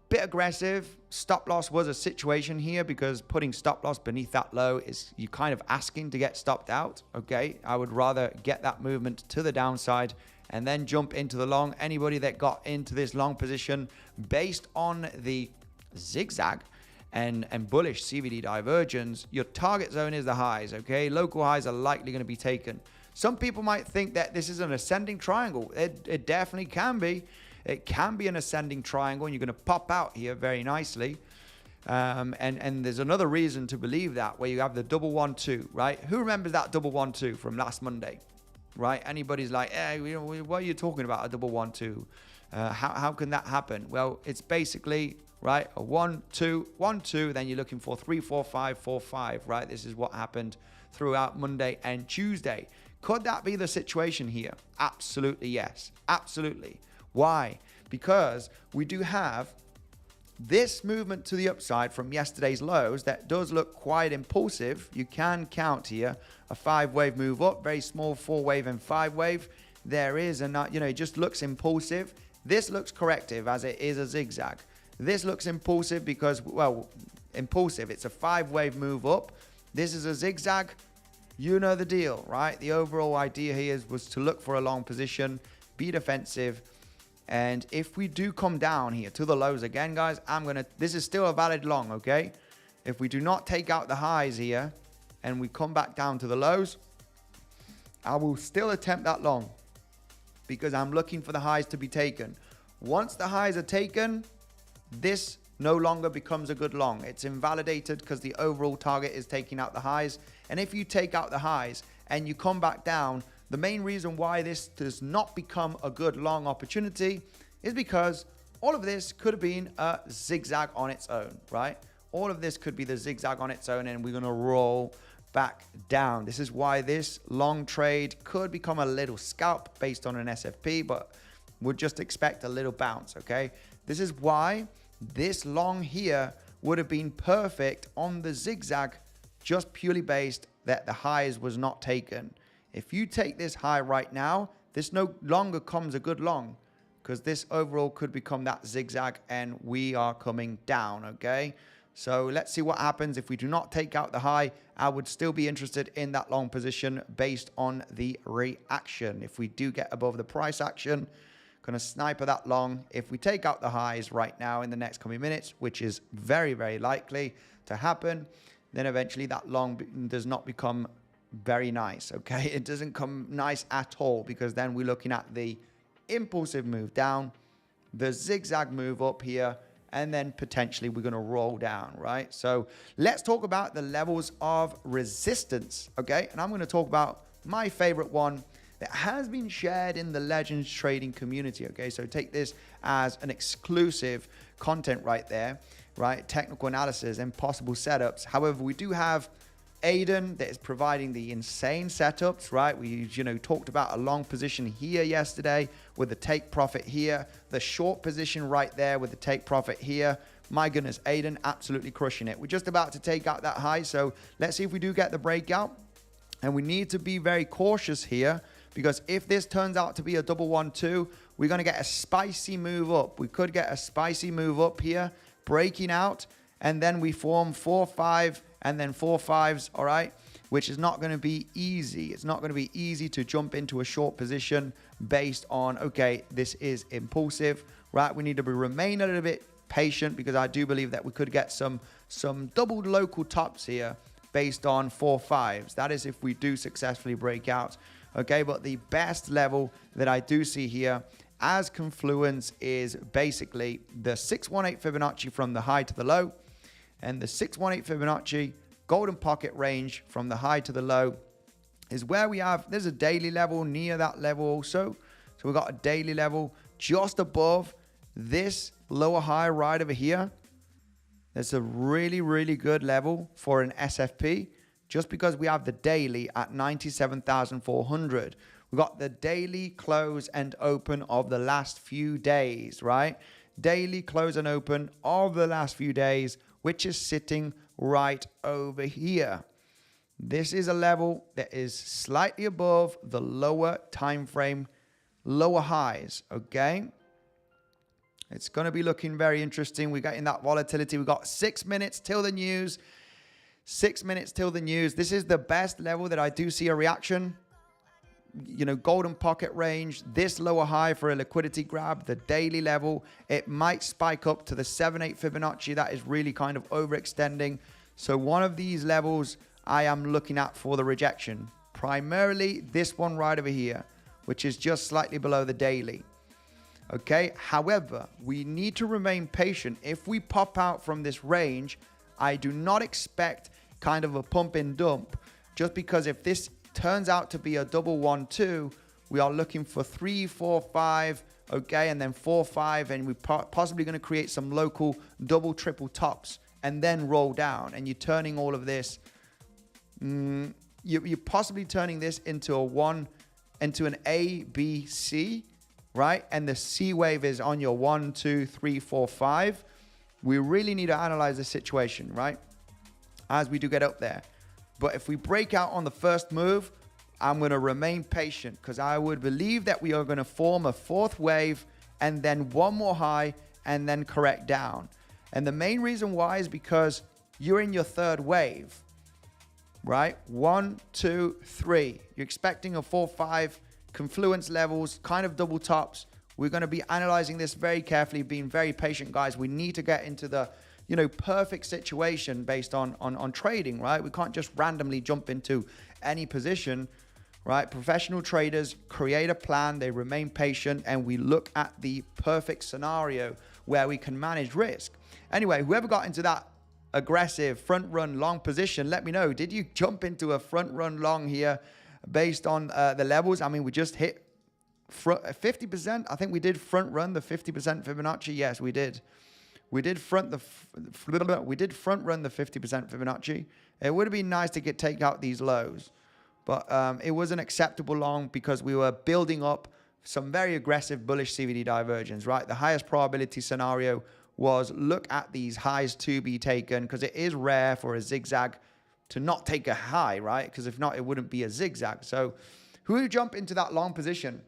bit aggressive. Stop loss was a situation here because putting stop loss beneath that low is you kind of asking to get stopped out. Okay, I would rather get that movement to the downside and then jump into the long. Anybody that got into this long position based on the zigzag and bullish CVD divergence, your target zone is the highs. Okay, local highs are likely going to be taken. Some people might think that this is an ascending triangle. It definitely can be. It can be an ascending triangle, and you're going to pop out here very nicely. And there's another reason to believe that, where you have the double 1-2, right? Who remembers that double 1-2 from last Monday, right? Anybody's like, hey, you know, what are you talking about, a double 1-2? How can that happen? Well, it's basically, right, a 1-2, 1-2, then you're looking for 3, 4, 5, 4, 5, right? This is what happened throughout Monday and Tuesday. Could that be the situation here? Absolutely, yes. Absolutely. Why? Because we do have this movement to the upside from yesterday's lows that does look quite impulsive. You can count here a 5-wave move up, very small 4-wave and 5-wave. There is a, you know, it just looks impulsive. This looks corrective as it is a zigzag. This looks impulsive because, well, impulsive. It's a 5-wave move up. This is a zigzag. You know the deal, right? The overall idea here was to look for a long position, be defensive. And if we do come down here to the lows again, guys, this is still a valid long, okay? If we do not take out the highs here and we come back down to the lows, I will still attempt that long because I'm looking for the highs to be taken. Once the highs are taken, this no longer becomes a good long. It's invalidated because the overall target is taking out the highs. And if you take out the highs and you come back down, the main reason why this does not become a good long opportunity is because all of this could have been a zigzag on its own, right? All of this could be the zigzag on its own, and we're going to roll back down. This is why this long trade could become a little scalp based on an SFP, but would just expect a little bounce, okay? This is why this long here would have been perfect on the zigzag, just purely based that the highs was not taken. If you take this high right now, this no longer comes a good long because this overall could become that zigzag and we are coming down, okay? So let's see what happens. If we do not take out the high, I would still be interested in that long position based on the reaction. If we do get above the price action, going to sniper that long. If we take out the highs right now in the next coming minutes, which is very, very likely to happen, then eventually that long does not become very nice, okay? It doesn't come nice at all because then we're looking at the impulsive move down, the zigzag move up here, and then potentially we're going to roll down, right? So let's talk about the levels of resistance, okay? And I'm going to talk about my favorite one that has been shared in the Legends trading community, okay? So take this as an exclusive content right there, right? Technical analysis and possible setups. However, we do have Aiden that is providing the insane setups, right? We, talked about a long position here yesterday with the take profit here, the short position right there with the take profit here. My goodness, Aiden absolutely crushing it. We're just about to take out that high, so let's see if we do get the breakout. And we need to be very cautious here because if this turns out to be a double 1-2, we're going to get a spicy move up. We could get a spicy move up here, breaking out, and then we form 4-5 and then 4-5s, all right, which is not going to be easy. It's not going to be easy to jump into a short position based on, okay, this is impulsive, right? We need to remain a little bit patient because I do believe that we could get some double local tops here based on 4-5s. That is if we do successfully break out, okay? But the best level that I do see here as confluence is basically the 618 Fibonacci from the high to the low, and the 618 Fibonacci golden pocket range from the high to the low is where we have, there's a daily level near that level also. So we've got a daily level just above this lower high right over here. That's a really, really good level for an SFP just because we have the daily at 97,400. We've got the daily close and open of the last few days, right? Daily close and open of the last few days, which is sitting right over here. This is a level that is slightly above the lower time frame lower highs, okay? It's going to be looking very interesting. We're getting that volatility. We've got 6 minutes till the news. 6 minutes till the news. This is the best level that I do see a reaction. You know, golden pocket range, this lower high for a liquidity grab, the daily level. It might spike up to the 7/8 Fibonacci. That is really kind of overextending. So one of these levels I am looking at for the rejection. Primarily this one right over here, which is just slightly below the daily. Okay, however, we need to remain patient. If we pop out from this range, I do not expect kind of a pump and dump, just because if this turns out to be a double 1-2, we are looking for 3, 4, 5, okay, and then 4, 5, and we're possibly going to create some local double, triple tops and then roll down. And you're turning all of this, you're possibly turning this into an A, B, C, right? And the C wave is on your 1, 2, 3, 4, 5. We really need to analyze the situation, right? As we do get up there. But if we break out on the first move, I'm going to remain patient, because I would believe that we are going to form a fourth wave and then one more high and then correct down. And the main reason why is because you're in your third wave, right? 1, 2, 3. You're expecting a 4, 5 confluence levels, kind of double tops. We're going to be analyzing this very carefully, being very patient, guys. We need to get into the, you know, perfect situation based on trading, right? We can't just randomly jump into any position, right? Professional traders create a plan, they remain patient, and we look at the perfect scenario where we can manage risk. Anyway, whoever got into that aggressive front run long position, let me know. Did you jump into a front run long here based on the levels? I mean, we just hit 50%. I think we did front run the 50% Fibonacci. Yes, we did. We did front run the 50% Fibonacci. It would have been nice to take out these lows, but it was an acceptable long because we were building up some very aggressive bullish CVD divergence, right? The highest probability scenario was look at these highs to be taken, because it is rare for a zigzag to not take a high, right? Because if not, it wouldn't be a zigzag. So who would jump into that long position?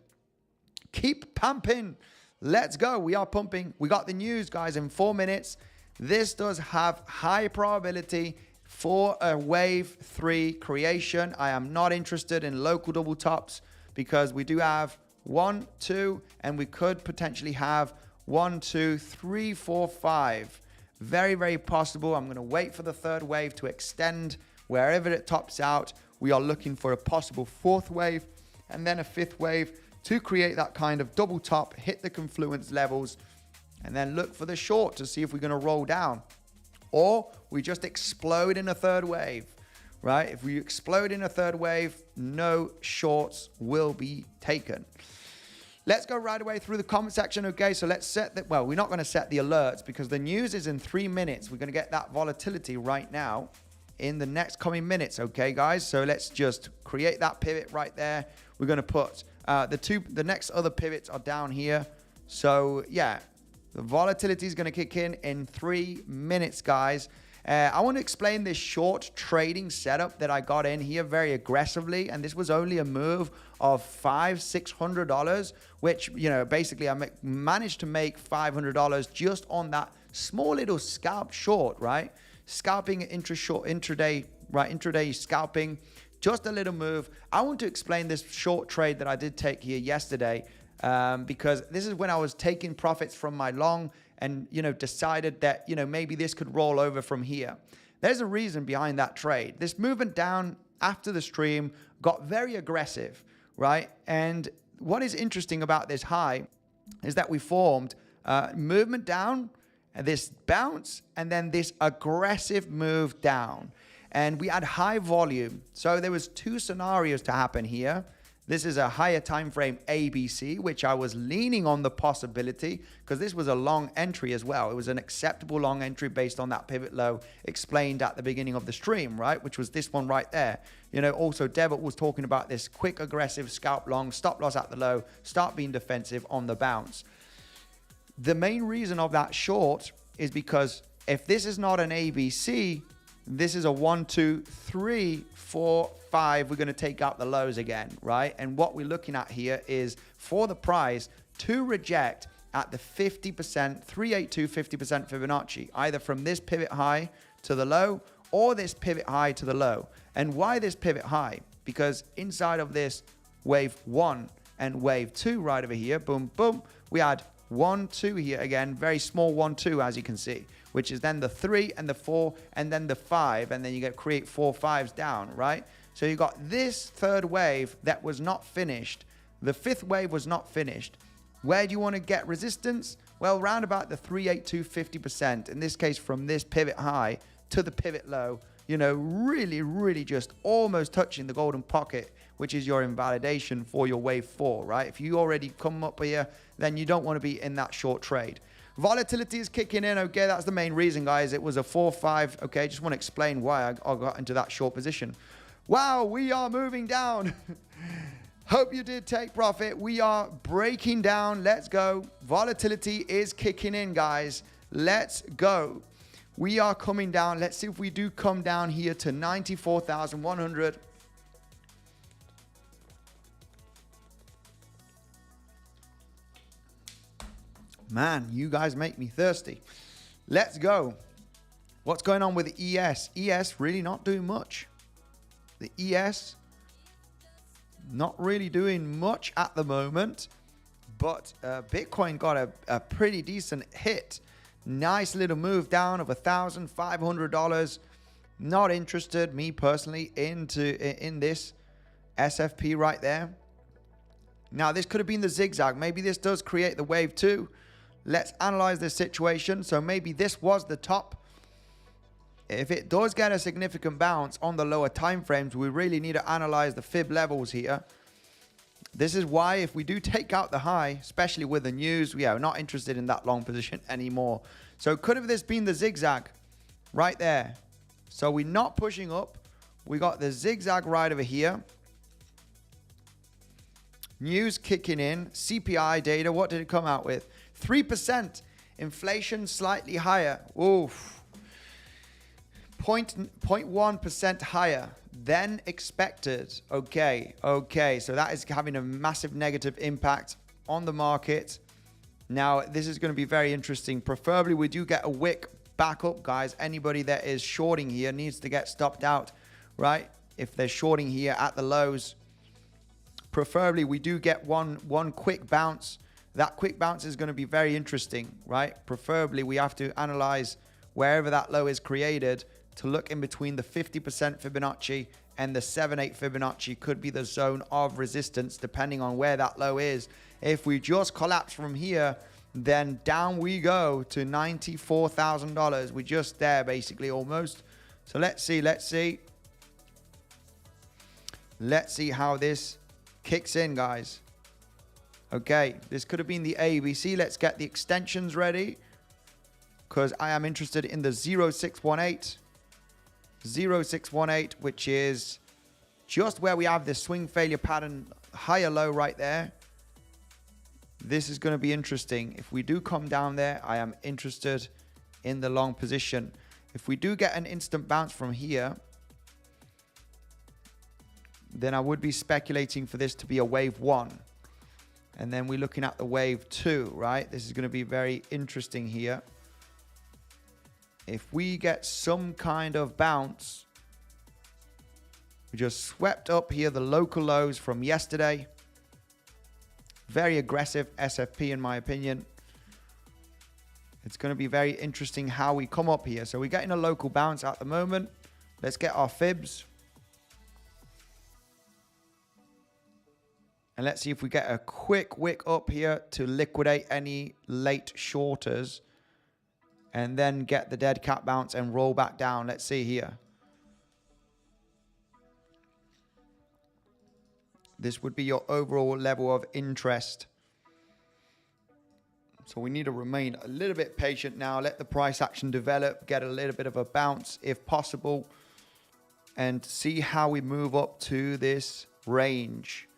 Keep pumping. Let's go. We are pumping. We got the news, guys, in 4 minutes. This does have high probability for a wave 3 creation. I am not interested in local double tops, because we do have 1, 2, and we could potentially have 1, 2, 3, 4, 5. Very, very possible. I'm going to wait for the third wave to extend wherever it tops out. We are looking for a possible fourth wave and then a fifth wave to create that kind of double top, hit the confluence levels, and then look for the short to see if we're going to roll down. Or we just explode in a third wave, right? If we explode in a third wave, no shorts will be taken. Let's go right away through the comment section. Okay, so let's set that. Well, we're not going to set the alerts because the news is in 3 minutes. We're going to get that volatility right now in the next coming minutes. Okay, guys, so let's just create that pivot right there. We're going to put the next other pivots are down here. So yeah, the volatility is going to kick in 3 minutes, guys. I want to explain this short trading setup that I got in here very aggressively, and this was only a move of $500-600, which, you know, basically I managed to make $500 just on that small little scalp short, right? Scalping intraday, right? Intraday scalping, just a little move. I want to explain this short trade that I did take here yesterday, because this is when I was taking profits from my long and, you know, decided that, you know, maybe this could roll over from here. There's a reason behind that trade. This movement down after the stream got very aggressive, right? And what is interesting about this high is that we formed movement down, and this bounce, and then this aggressive move down. And we had high volume. So there was 2 scenarios to happen here. This is a higher time frame ABC, which I was leaning on the possibility, because this was a long entry as well. It was an acceptable long entry based on that pivot low explained at the beginning of the stream, right? Which was this one right there. You know, also 𝗕𝗏𝘅 was talking about this quick, aggressive scalp long, stop loss at the low, start being defensive on the bounce. The main reason of that short is because if this is not an ABC, This is a 1, 2, 3, 4, 5. We're going to take out the lows again, right? And what we're looking at here is for the price to reject at the 50%, 382, 50% Fibonacci, either from this pivot high to the low or this pivot high to the low. And why this pivot high? Because inside of this wave 1 and wave 2 right over here, boom, boom, we had 1, 2 here again, very small 1, 2 as you can see, which is then the 3 and the 4 and then the 5, and then you get create 4 5s down, right? So you got this third wave that was not finished. The fifth wave was not finished. Where do you want to get resistance? Well, round about the 382, 50%. In this case, from this pivot high to the pivot low, you know, really, really just almost touching the golden pocket, which is your invalidation for your wave 4, right? If you already come up here, then you don't want to be in that short trade. Volatility is kicking in. Okay, that's the main reason, guys. It was a 4-5. Okay, just want to explain why I got into that short position. Wow, we are moving down. Hope you did take profit. We are breaking down. Let's go. Volatility is kicking in, guys. Let's go. We are coming down. Let's see if we do come down here to 94,100. Man, you guys make me thirsty. Let's go. What's going on with the ES? ES really not doing much. The ES not really doing much at the moment, but Bitcoin got a pretty decent hit. Nice little move down of $1,500. Not interested, me personally, in this SFP right there. Now, this could have been the zigzag. Maybe this does create the wave 2. Let's analyze this situation. So maybe this was the top. If it does get a significant bounce on the lower time frames, we really need to analyze the fib levels here. This is why if we do take out the high, especially with the news, we are not interested in that long position anymore. So could have this been the zigzag right there? So we're not pushing up. We got the zigzag right over here. News kicking in. CPI data, what did it come out with? 3%. Inflation slightly higher. Oof. 0.1% higher than expected. Okay. So that is having a massive negative impact on the market. Now, this is going to be very interesting. Preferably, we do get a wick back up, guys. Anybody that is shorting here needs to get stopped out, right? If they're shorting here at the lows, preferably we do get one quick bounce. That quick bounce is going to be very interesting, right? Preferably, we have to analyze wherever that low is created to look in between the 50% Fibonacci and the 7/8 Fibonacci could be the zone of resistance depending on where that low is. If we just collapse from here, then down we go to $94,000. We're just there basically almost. So let's see how this kicks in, guys. Okay, this could have been the ABC. Let's get the extensions ready because I am interested in the 0618. 0618, which is just where we have this swing failure pattern, higher low right there. This is going to be interesting. If we do come down there, I am interested in the long position. If we do get an instant bounce from here, then I would be speculating for this to be a wave 1. And then we're looking at the wave 2, right? This is going to be very interesting here. If we get some kind of bounce, we just swept up here the local lows from yesterday. Very aggressive SFP in my opinion. It's going to be very interesting how we come up here. So we're getting a local bounce at the moment. Let's get our fibs. And let's see if we get a quick wick up here to liquidate any late shorters. And then get the dead cat bounce and roll back down. Let's see here. This would be your overall level of interest. So we need to remain a little bit patient now. Let the price action develop. Get a little bit of a bounce if possible. And see how we move up to this range.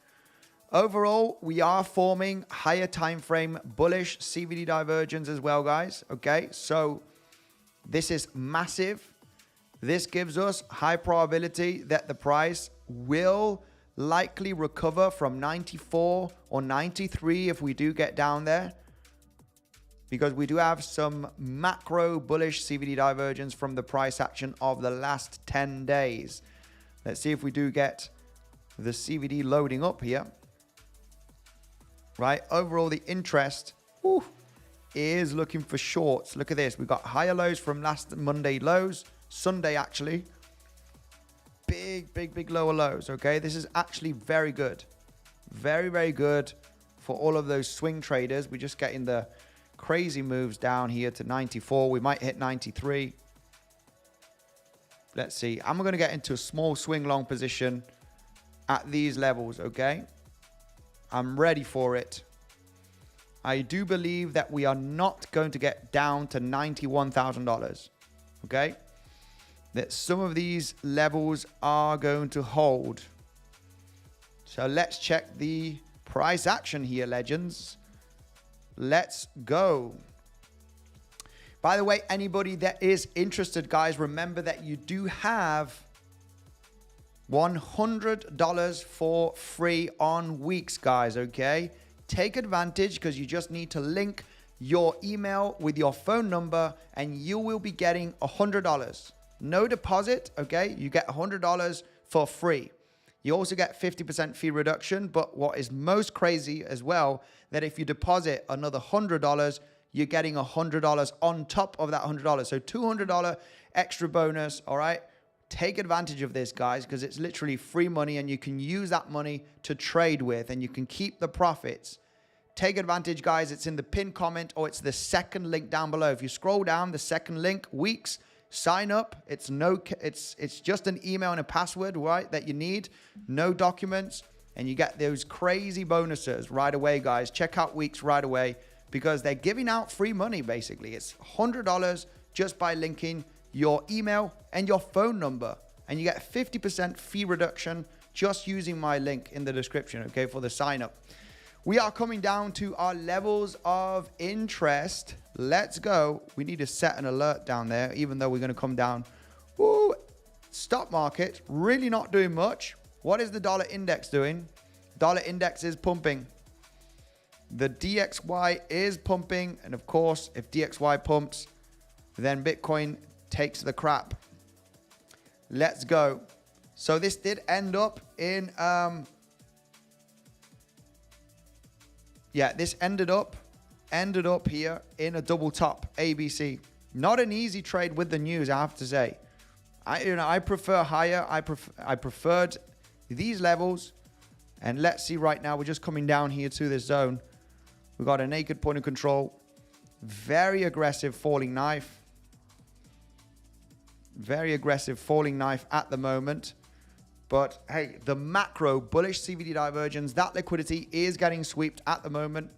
Overall, we are forming higher time frame bullish CVD divergence as well, guys. Okay, so this is massive. This gives us high probability that the price will likely recover from 94 or 93 if we do get down there, because we do have some macro bullish CVD divergence from the price action of the last 10 days. Let's see if we do get the CVD loading up here. Right, overall the interest is looking for shorts. Look at this. We've got higher lows from last Monday lows, Sunday actually. Big lower lows, okay? This is actually very good. Very good for all of those swing traders. We're just getting the crazy moves down here to 94. We might hit 93. Let's see. I'm going to get into a small swing long position at these levels, okay? I'm ready for it. I do believe that we are not going to get down to $91,000, okay? That some of these levels are going to hold. So let's check the price action here, legends. Let's go. By the way, anybody that is interested, guys, remember that you do have $100 for free on weeks, guys, okay? Take advantage, because you just need to link your email with your phone number and you will be getting $100. No deposit, okay? You get $100 for free. You also get 50% fee reduction, but what is most crazy as well, that if you deposit another $100, you're getting $100 on top of that $100. So $200 extra bonus, all right? Take advantage of this, guys, because it's literally free money and you can use that money to trade with and you can keep the profits. Take advantage, guys. It's in the pinned comment or it's the second link down below. If you scroll down, the second link, weeks, sign up. It's just an email and a password, right, that you need. No documents, and you get those crazy bonuses right away, guys. Check out weeks right away because they're giving out free money, basically. It's $100 just by linking your email and your phone number, and you get 50% fee reduction just using my link in the description, okay, for the sign up. We are coming down to our levels of interest. Let's go. We need to set an alert down there, even though we're going to come down. Ooh, stock market really not doing much. What is the dollar index doing? Dollar index is pumping. The DXY is pumping, and of course, if DXY pumps, then Bitcoin takes the crap. Let's go. So this did end up in this ended up here in a double top ABC. Not an easy trade with the news, I have to say. I prefer higher. I preferred these levels, and let's see right now. We're just coming down here to this zone. We got a naked point of control. Very aggressive falling knife. Very aggressive falling knife at the moment. But hey, the macro bullish CVD divergence, that liquidity is getting swept at the moment.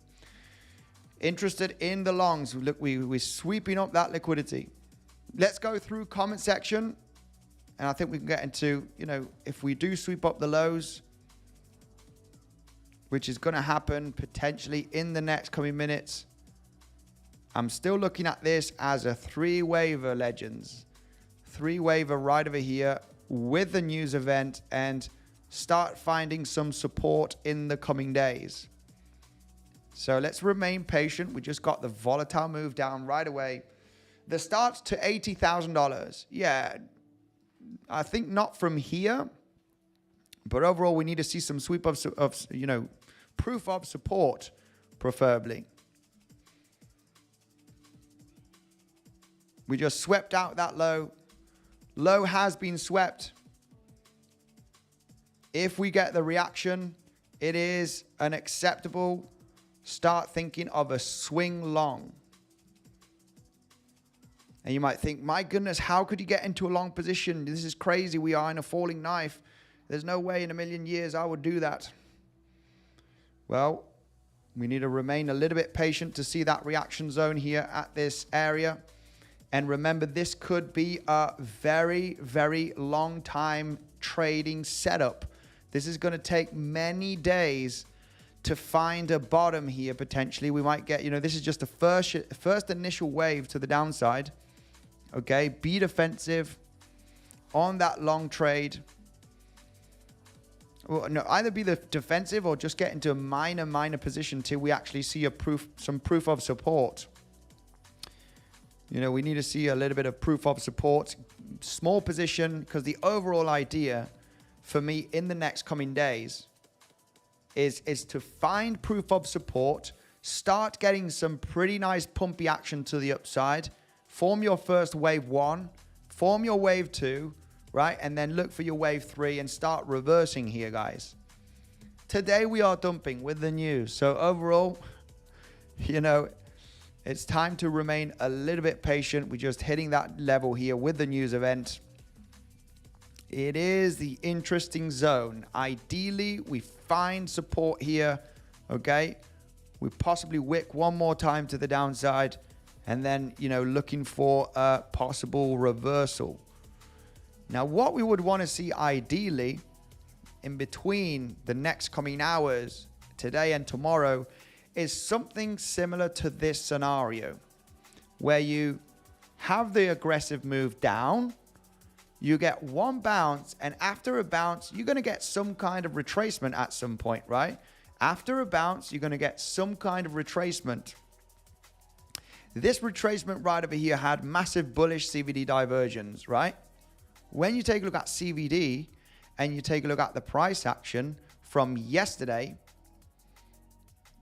Interested in the longs. Look, we're sweeping up that liquidity. Let's go through comment section. And I think we can get into, if we do sweep up the lows, which is going to happen potentially in the next coming minutes. I'm still looking at this as a three-waver, legends. Three-waver right over here with the news event, and start finding some support in the coming days. So let's remain patient. We just got the volatile move down right away. The start to $80,000. Yeah, I think not from here, but overall we need to see some sweep of proof of support, preferably. We just swept out that low. Low has been swept. If we get the reaction, it is unacceptable. Start thinking of a swing long. And you might think, my goodness, how could you get into a long position? This is crazy. We are in a falling knife. There's no way in a million years I would do that. Well, we need to remain a little bit patient to see that reaction zone here at this area. And remember, this could be a very, very long time trading setup. This is going to take many days to find a bottom here, potentially. We might get, this is just the first initial wave to the downside. Okay, be defensive. on that long trade. Well, no, either be the defensive or just get into a minor position till we actually see some proof of support. You know, we need to see a little bit of proof of support, small position, because the overall idea for me in the next coming days is to find proof of support, start getting some pretty nice pumpy action to the upside, form your first wave 1, form your wave 2, right? And then look for your wave 3 and start reversing here, guys. Today we are dumping with the news. So overall, you know, it's time to remain a little bit patient. We're just hitting that level here with the news event. It is the interesting zone. Ideally, we find support here, okay? We possibly wick one more time to the downside and then, you know, looking for a possible reversal. Now, what we would want to see ideally in between the next coming hours, today and tomorrow, is something similar to this scenario where you have the aggressive move down, you get one bounce, and after a bounce, you're going to get some kind of retracement at some point, right? After a bounce, you're going to get some kind of retracement. This retracement right over here had massive bullish CVD diversions, right? When you take a look at CVD and you take a look at the price action from yesterday,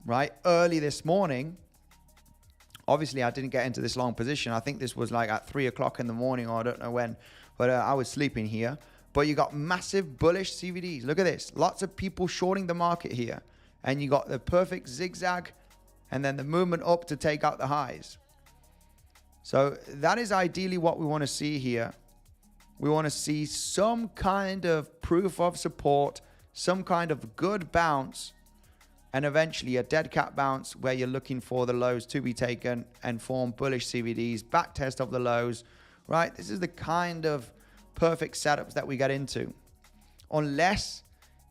right, early this morning, obviously I didn't get into this long position. I think this was like at 3 o'clock in the morning, or I don't know when, but I was sleeping here. But you got massive bullish CVDs. Look at this. Lots of people shorting the market here. And you got the perfect zigzag and then the movement up to take out the highs. So that is ideally what we want to see here. We want to see some kind of proof of support, some kind of good bounce, and eventually a dead cat bounce where you're looking for the lows to be taken and form bullish CVDs, back test of the lows, right? This is the kind of perfect setups that we get into. Unless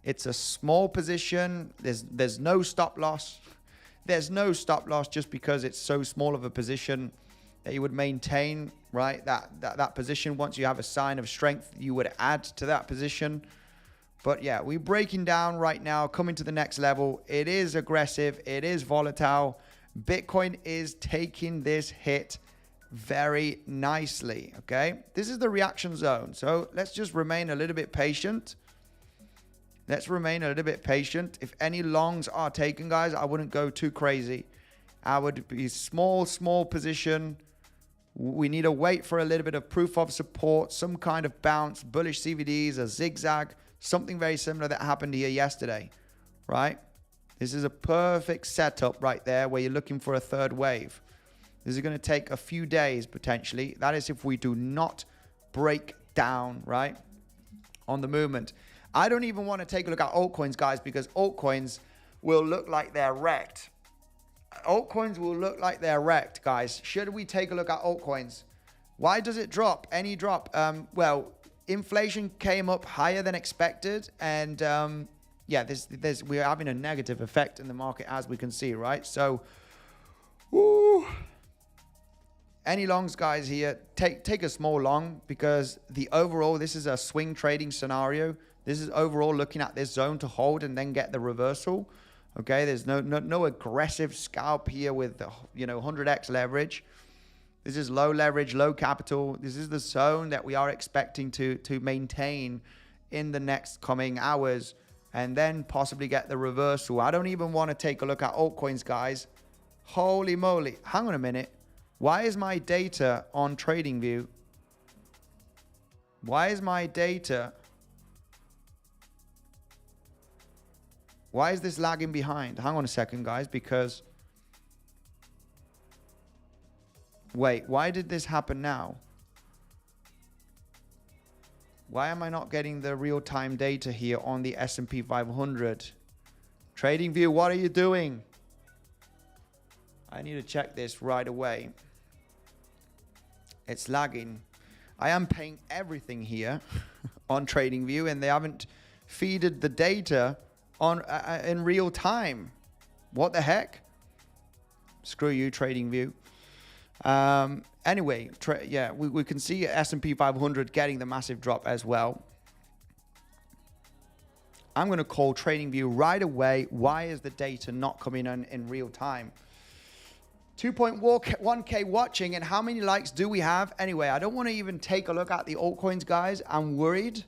it's a small position, there's no stop loss. There's no stop loss just because it's so small of a position that you would maintain, right? That position, once you have a sign of strength, you would add to that position. But yeah, we're breaking down right now, coming to the next level. It is aggressive. It is volatile. Bitcoin is taking this hit very nicely, okay? This is the reaction zone. So let's just remain a little bit patient. Let's remain a little bit patient. If any longs are taken, guys, I wouldn't go too crazy. I would be small position. We need to wait for a little bit of proof of support, some kind of bounce, bullish CVDs, a zigzag, something very similar that happened here yesterday, right? This is a perfect setup right there where you're looking for a third wave. This is going to take a few days potentially. That is if we do not break down, right, on the movement. I don't even want to take a look at altcoins, guys, because altcoins will look like they're wrecked. Altcoins will look like they're wrecked, guys. Should we take a look at altcoins? Why does it drop? Any drop? Well, inflation came up higher than expected, and yeah, we're having a negative effect in the market, as we can see, right? So, woo. Any longs, guys, here, take a small long, because the overall, this is a swing trading scenario. This is overall looking at this zone to hold and then get the reversal. Okay, there's no aggressive scalp here with the, 100x leverage. This is low leverage, low capital. This is the zone that we are expecting to maintain in the next coming hours and then possibly get the reversal. I don't even want to take a look at altcoins, guys. Holy moly. Hang on a minute. Why is my data on Tradingview? Why is my data... Why is this lagging behind? Hang on a second, guys, because... Wait, why did this happen now? Why am I not getting the real-time data here on the S&P 500? Tradingview, what are you doing? I need to check this right away. It's lagging. I am paying everything here on Tradingview, and they haven't feeded the data on in real time. What the heck? Screw you, Tradingview. Anyway, yeah, we can see S&P 500 getting the massive drop as well. I'm going to call TradingView right away. Why is the data not coming in real time? 2.1K watching, and how many likes do we have? Anyway, I don't want to even take a look at the altcoins, guys. I'm worried.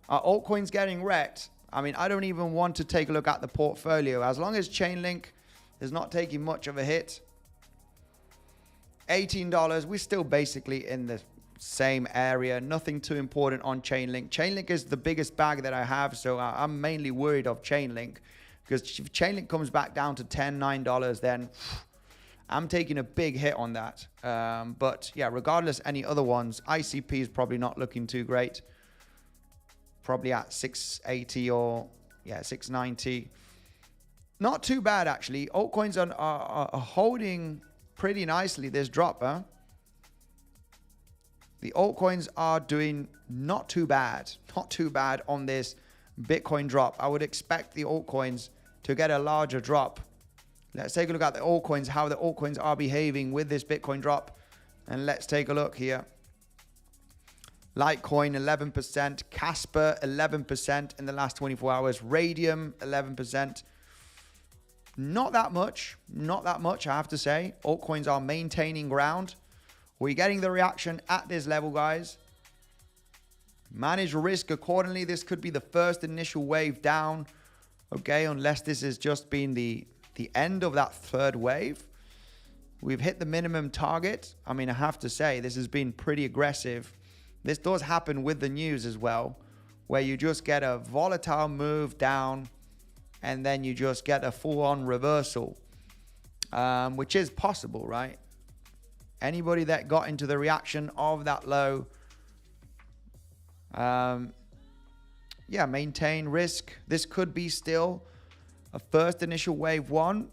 Are altcoins getting wrecked? I mean, I don't even want to take a look at the portfolio. As long as Chainlink is not taking much of a hit. $18, we're still basically in the same area. Nothing too important on Chainlink. Chainlink is the biggest bag that I have, so I'm mainly worried of Chainlink, because if Chainlink comes back down to $10, $9, then I'm taking a big hit on that. But yeah, regardless, any other ones, ICP is probably not looking too great. Probably at 680 or yeah, 690. Not too bad, actually. Altcoins are holding pretty nicely this drop, huh? The altcoins are doing not too bad on this Bitcoin drop. I would expect the altcoins to get a larger drop. Let's take a look at the altcoins, how the altcoins are behaving with this Bitcoin drop. And let's take a look here. Litecoin 11%, Casper 11% in the last 24 hours, Radium 11%. Not that much, I have to say. Altcoins are maintaining ground. We're getting the reaction at this level, guys. Manage risk accordingly. This could be the first initial wave down, okay, unless this has just been the end of that third wave. We've hit the minimum target. I mean, I have to say, this has been pretty aggressive. This does happen with the news as well, where you just get a volatile move down, and then you just get a full-on reversal, which is possible, right? Anybody that got into the reaction of that low, yeah, maintain risk. This could be still a first initial wave 1.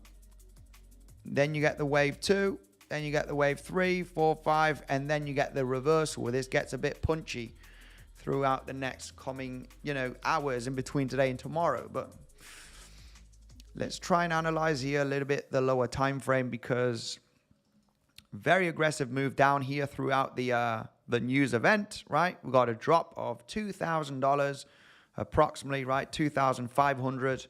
Then you get the wave 2. Then you get the wave 3, 4, 5, and then you get the reversal where this gets a bit punchy throughout the next coming, hours in between today and tomorrow. But let's try and analyze here a little bit the lower time frame, because very aggressive move down here throughout the news event, right? We got a drop of $2,000 approximately, right? 2,500.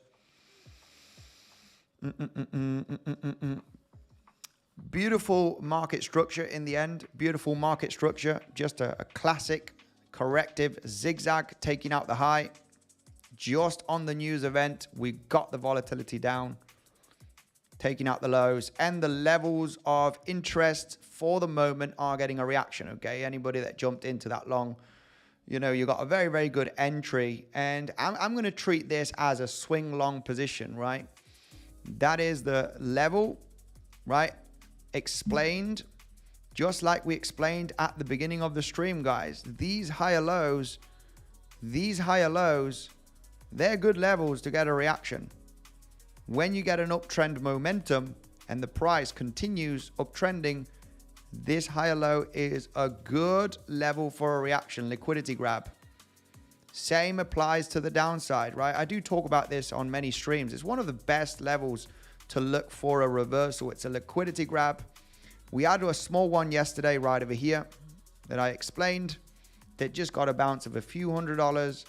Beautiful market structure in the end. Beautiful market structure. Just a classic corrective zigzag taking out the high. Just on the news event, we got the volatility down, taking out the lows, and the levels of interest for the moment are getting a reaction, okay? Anybody that jumped into that long, you got a very, very good entry, and I'm going to treat this as a swing long position, right? That is the level, right? Explained, just like we explained at the beginning of the stream, guys. These higher lows, they're good levels to get a reaction. When you get an uptrend momentum and the price continues uptrending, this higher low is a good level for a reaction, liquidity grab. Same applies to the downside, right? I do talk about this on many streams. It's one of the best levels to look for a reversal. It's a liquidity grab. We had a small one yesterday right over here that I explained that just got a bounce of a few $100s.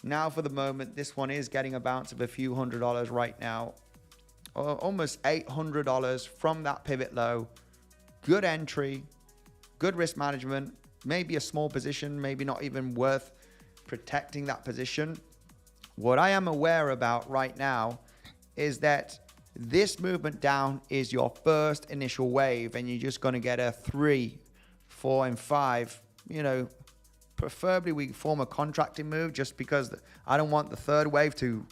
Now for the moment, this one is getting a bounce of a few $100 right now. Almost $800 from that pivot low. Good entry, good risk management, maybe a small position, maybe not even worth protecting that position. What I am aware about right now is that this movement down is your first initial wave, and you're just going to get a 3, 4, and 5. Preferably we form a contracting move, just because I don't want the third wave to,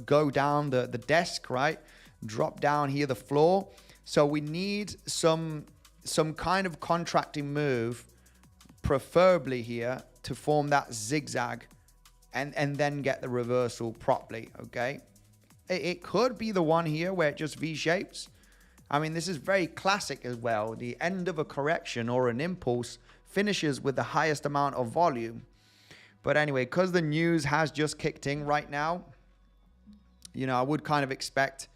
go down the desk, right? Drop down here, the floor. So we need some kind of contracting move, preferably here, to form that zigzag and then get the reversal properly, okay? It could be the one here where it just V-shapes. I mean, this is very classic as well. The end of a correction or an impulse finishes with the highest amount of volume. But anyway, because the news has just kicked in right now, I would kind of expect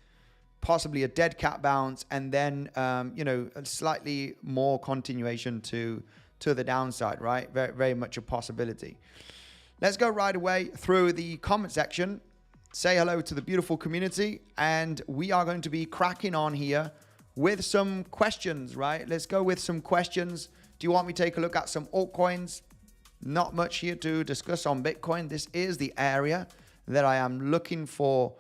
possibly a dead cat bounce, and then, you know, a slightly more continuation to the downside, right? Very, very much a possibility. Let's go right away through the comment section, say hello to the beautiful community, and we are going to be cracking on here with some questions, right? Let's go with some questions. Do you want me to take a look at some altcoins? Not much here to discuss on Bitcoin. This is the area that I am looking for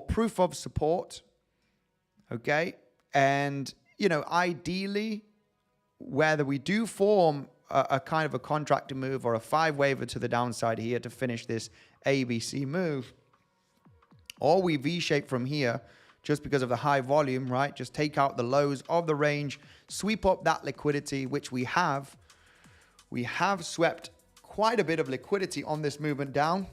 proof of support. Okay. And, you know, ideally, whether we do form a kind of a contracting move or a 5-waver to the downside here to finish this ABC move, or we V-shape from here just because of the high volume, right? Just take out the lows of the range, sweep up that liquidity, which we have. We have swept quite a bit of liquidity on this movement down.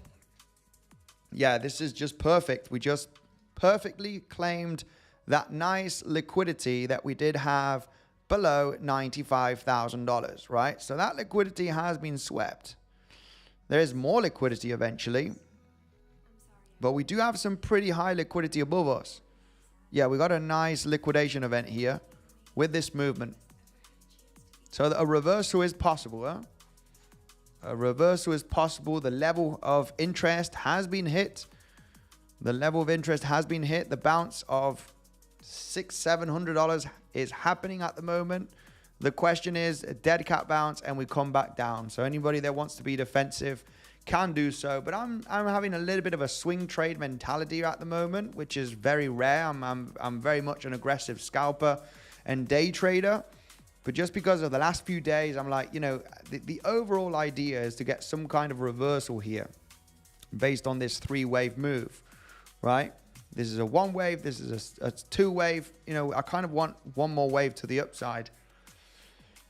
Yeah, this is just perfect. We just perfectly claimed that nice liquidity that we did have below $95,000, right? So that liquidity has been swept. There is more liquidity eventually, but we do have some pretty high liquidity above us. Yeah, we got a nice liquidation event here with this movement. So a reversal is possible, huh? A reversal is possible. The level of interest has been hit. The level of interest has been hit. The bounce of $600-700 is happening at the moment. The question is a dead cat bounce and we come back down. So anybody that wants to be defensive can do so. But I'm having a little bit of a swing trade mentality at the moment, which is very rare. I'm very much an aggressive scalper and day trader. But just because of the last few days, I'm like, you know, the overall idea is to get some kind of reversal here based on this 3-wave move, right? This is a 1 wave. This is a 2 wave. You know, I kind of want one more wave to the upside.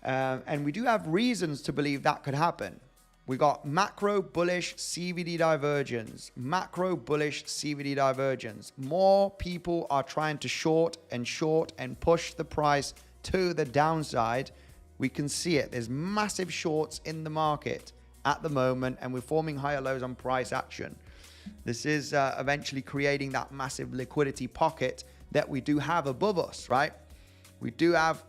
And we do have reasons to believe that could happen. We got macro bullish CVD divergence, macro bullish CVD divergence. More people are trying to short and push the price to the downside. We can see it. There's massive shorts in the market at the moment, and we're forming higher lows on price action. This is eventually creating that massive liquidity pocket that we do have above us, right? We do have,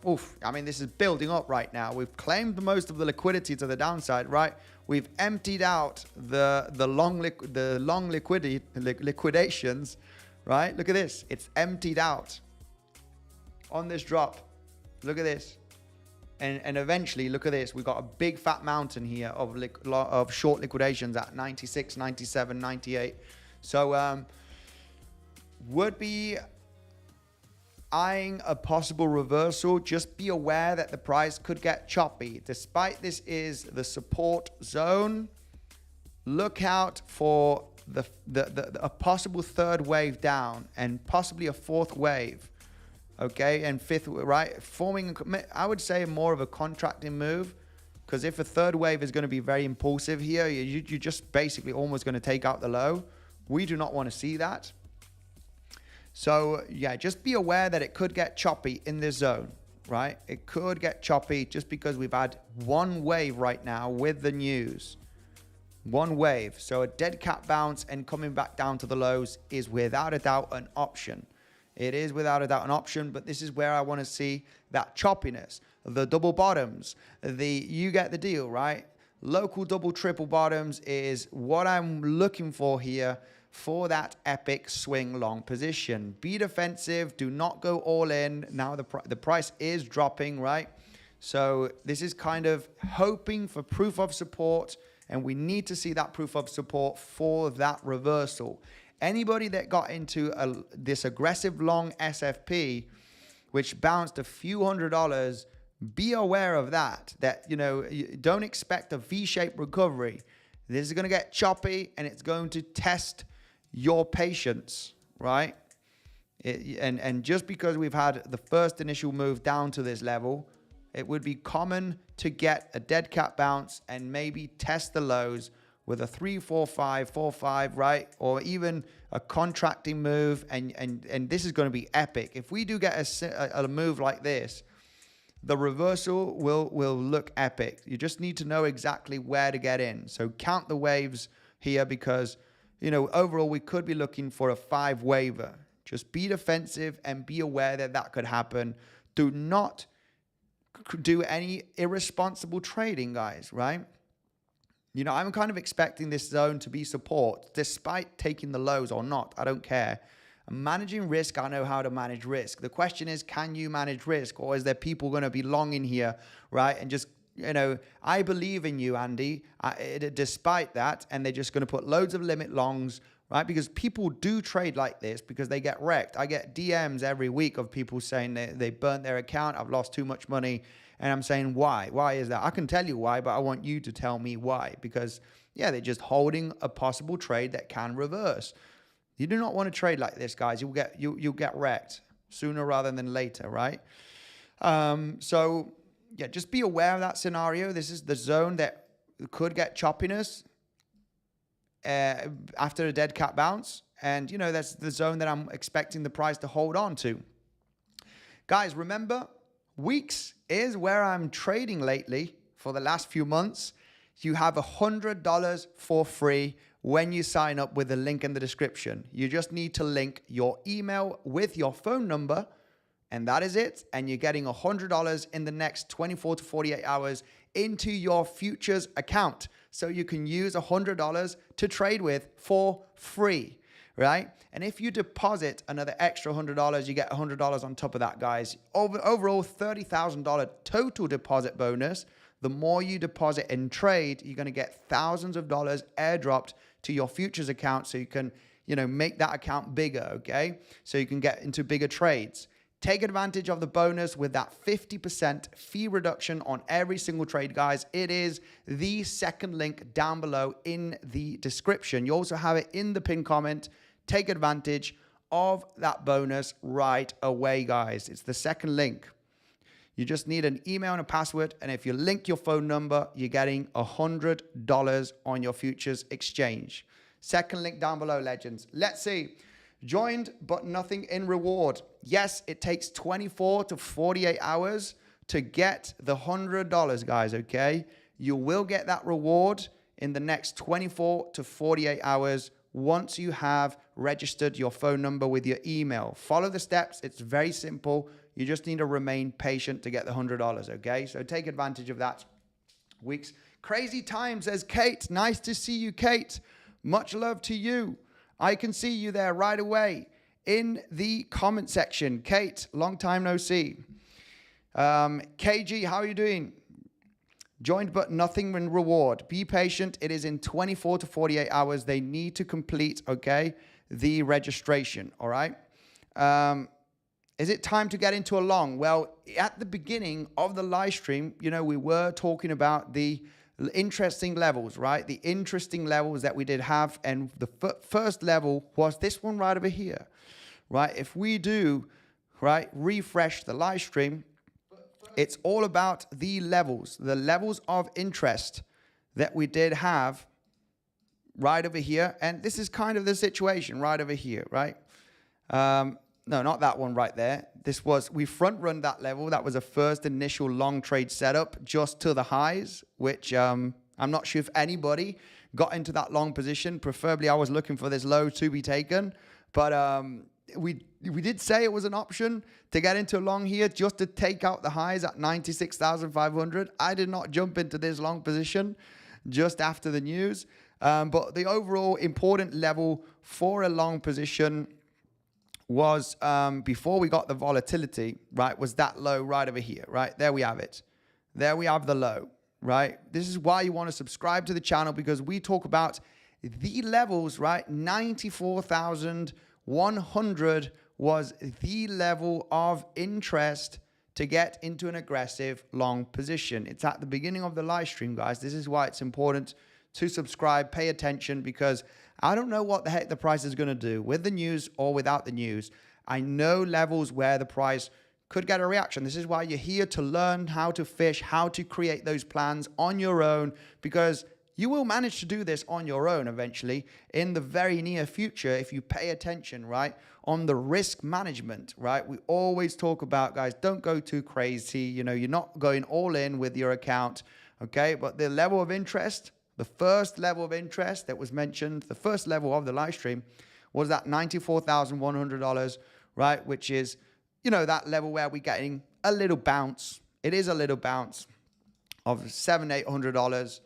I mean, this is building up right now. We've claimed most of the liquidity to the downside, right? We've emptied out the long liquidations, right? Look at this. It's emptied out on this drop. Look at this. And eventually, look at this. We've got a big fat mountain here of short liquidations at 96, 97, 98. So would be eyeing a possible reversal. Just be aware that the price could get choppy. Despite this is the support zone, look out for a possible 3rd wave down and possibly a 4th wave. Okay, and 5th, right? Forming, I would say, more of a contracting move, because if a 3rd wave is going to be very impulsive here, you're just basically almost going to take out the low. We do not want to see that. So yeah, just be aware that it could get choppy in this zone, right? It could get choppy just because we've had 1 wave right now with the news. 1 wave. So a dead cat bounce and coming back down to the lows is without a doubt an option. It is without a doubt an option, but this is where I want to see that choppiness, the double bottoms, you get the deal, right? Local double, triple bottoms is what I'm looking for here for that epic swing long position. Be defensive. Do not go all in. Now the price is dropping, right? So this is kind of hoping for proof of support, and we need to see that proof of support for that reversal. Anybody that got into this aggressive long SFP, which bounced a few $100s, be aware of that, you know, don't expect a V-shaped recovery. This is going to get choppy and it's going to test your patience, right? And just because we've had the first initial move down to this level, it would be common to get a dead cat bounce and maybe test the lows with a 3-4-5, right? Or even a contracting move, and this is going to be epic. If we do get a move like this, the reversal will look epic. You just need to know exactly where to get in. So count the waves here, because, you know, overall we could be looking for a 5-waver. Just be defensive and be aware that that could happen. Do not do any irresponsible trading, guys, right? You know, I'm kind of expecting this zone to be support despite taking the lows or not. I don't care. Managing risk, I know how to manage risk. The question is, can you manage risk, or is there people going to be long in here, right? And just, you know, I believe in you, Andy, despite that, and they're just going to put loads of limit longs, right? Because people do trade like this because they get wrecked. I get DMs every week of people saying they burnt their account, I've lost too much money. And I'm saying, why? Why is that? I can tell you why, but I want you to tell me why. Because, yeah, they're just holding a possible trade that can reverse. You do not want to trade like this, guys. You'll get wrecked sooner rather than later, right? So, yeah, just be aware of that scenario. This is the zone that could get choppiness after a dead cat bounce. And, you know, that's the zone that I'm expecting the price to hold on to. Guys, remember, weeks is where I'm trading lately for the last few months. You have $100 for free when you sign up with the link in the description. You just need to link your email with your phone number, and that is it. And you're getting $100 in the next 24 to 48 hours into your futures account. So you can use $100 to trade with for free, right? And if you deposit another extra $100, you get $100 on top of that, guys. Overall, $30,000 total deposit bonus. The more you deposit and trade, you're going to get thousands of dollars airdropped to your futures account, so you can, you know, make that account bigger, okay? So you can get into bigger trades. Take advantage of the bonus with that 50% fee reduction on every single trade, guys. It is the second link down below in the description. You also have it in the pinned comment. Take advantage of that bonus right away, guys. It's the second link. You just need an email and a password. And if you link your phone number, you're getting $100 on your futures exchange. Second link down below, legends. Let's see. Joined, but nothing in reward. Yes, it takes 24 to 48 hours to get the $100, guys, okay? You will get that reward in the next 24 to 48 hours once you have registered your phone number with your email. Follow the steps. It's very simple. You just need to remain patient to get the $100, okay? So take advantage of that. Weeks. Crazy times, says Kate. Nice to see you, Kate. Much love to you. I can see you there right away in the comment section. Kate, long time no see. KG, how are you doing? Joined but nothing in reward. Be patient. It is in 24 to 48 hours. They need to complete, okay, the registration, all right? Is it time to get into a long? Well, at the beginning of the live stream, you know, we were talking about the interesting levels, right? The interesting levels that we did have. And the first level was this one right over here, right? If we do, right, refresh the live stream, it's all about the levels of interest that we did have right over here. And this is kind of the situation right over here, right? No, not that one right there. This was, we front run that level. That was a first initial long trade setup just to the highs, which I'm not sure if anybody got into that long position. Preferably, I was looking for this low to be taken. But we did say it was an option to get into a long here just to take out the highs at 96,500. I did not jump into this long position just after the news. But the overall important level for a long position was before we got the volatility, right, was that low right over here, right? There we have it. There we have the low, right? This is why you want to subscribe to the channel, because we talk about the levels, right? 94,100 was the level of interest to get into an aggressive long position. It's at the beginning of the live stream, guys. This is why it's important to subscribe, pay attention, because I don't know what the heck the price is going to do with the news or without the news. I know levels where the price could get a reaction. This is why you're here to learn how to fish, how to create those plans on your own, because you will manage to do this on your own eventually in the very near future if you pay attention, right, on the risk management, right? We always talk about, guys, don't go too crazy. You know, you're not going all in with your account, okay? But the level of interest, the first level of interest that was mentioned, the first level of the live stream, was that $94,100, right? Which is, that level where we're getting a little bounce. It is a little bounce of $700-800.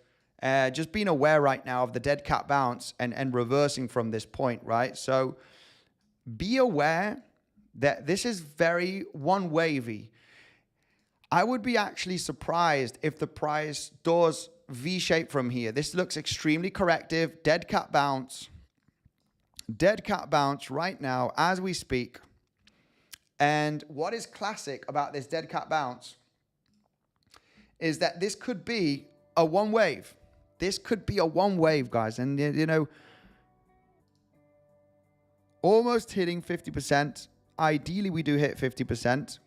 Just being aware right now of the dead cat bounce and reversing from this point, right? So be aware that this is very one wavy. I would be actually surprised if the price does V-shape from here. This looks extremely corrective. Dead cat bounce right now as we speak. And what is classic about this dead cat bounce is that this could be a one wave. This could be a one wave, guys. And, almost hitting 50%. Ideally, we do hit 50%.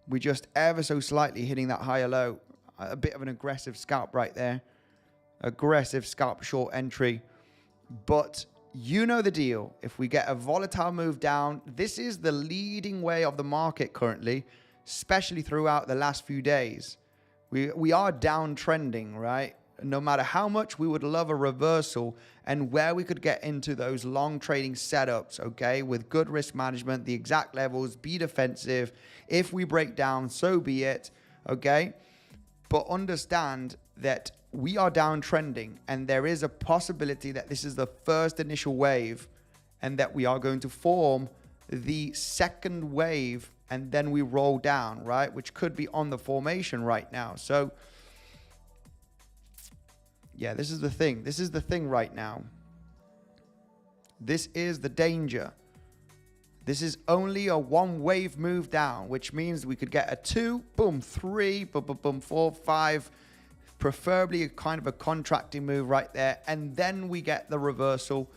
We just ever so slightly hitting that higher low. A bit of an aggressive scalp right there. Aggressive scalp short entry. But you know the deal. If we get a volatile move down, this is the leading way of the market currently, especially throughout the last few days. We are downtrending, right? No matter how much we would love a reversal and where we could get into those long trading setups, okay, with good risk management, the exact levels, be defensive. If we break down, so be it, okay? But understand that we are downtrending and there is a possibility that this is the first initial wave and that we are going to form the second wave and then we roll down, right? Which could be on the formation right now. So, yeah, this is the thing. This is the thing right now. This is the danger. This is only a one wave move down, which means we could get a 2, boom, 3, boom, boom, boom, 4, 5, preferably a kind of a contracting move right there. And then we get the reversal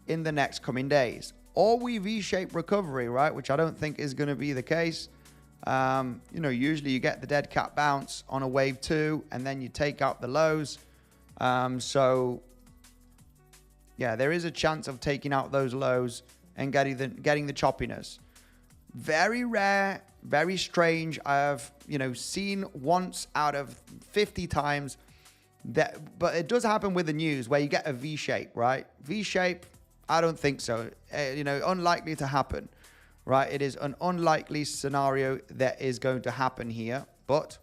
in the next coming days. Or we V-shape recovery, right? Which I don't think is going to be the case. Usually you get the dead cat bounce on a wave 2 and then you take out the lows. So yeah, there is a chance of taking out those lows and getting the choppiness. Very rare, very strange. I've seen once out of 50 times that, but it does happen with the news where you get a V shape, right? V shape, I don't think so. Unlikely to happen, right? It is an unlikely scenario that is going to happen here. But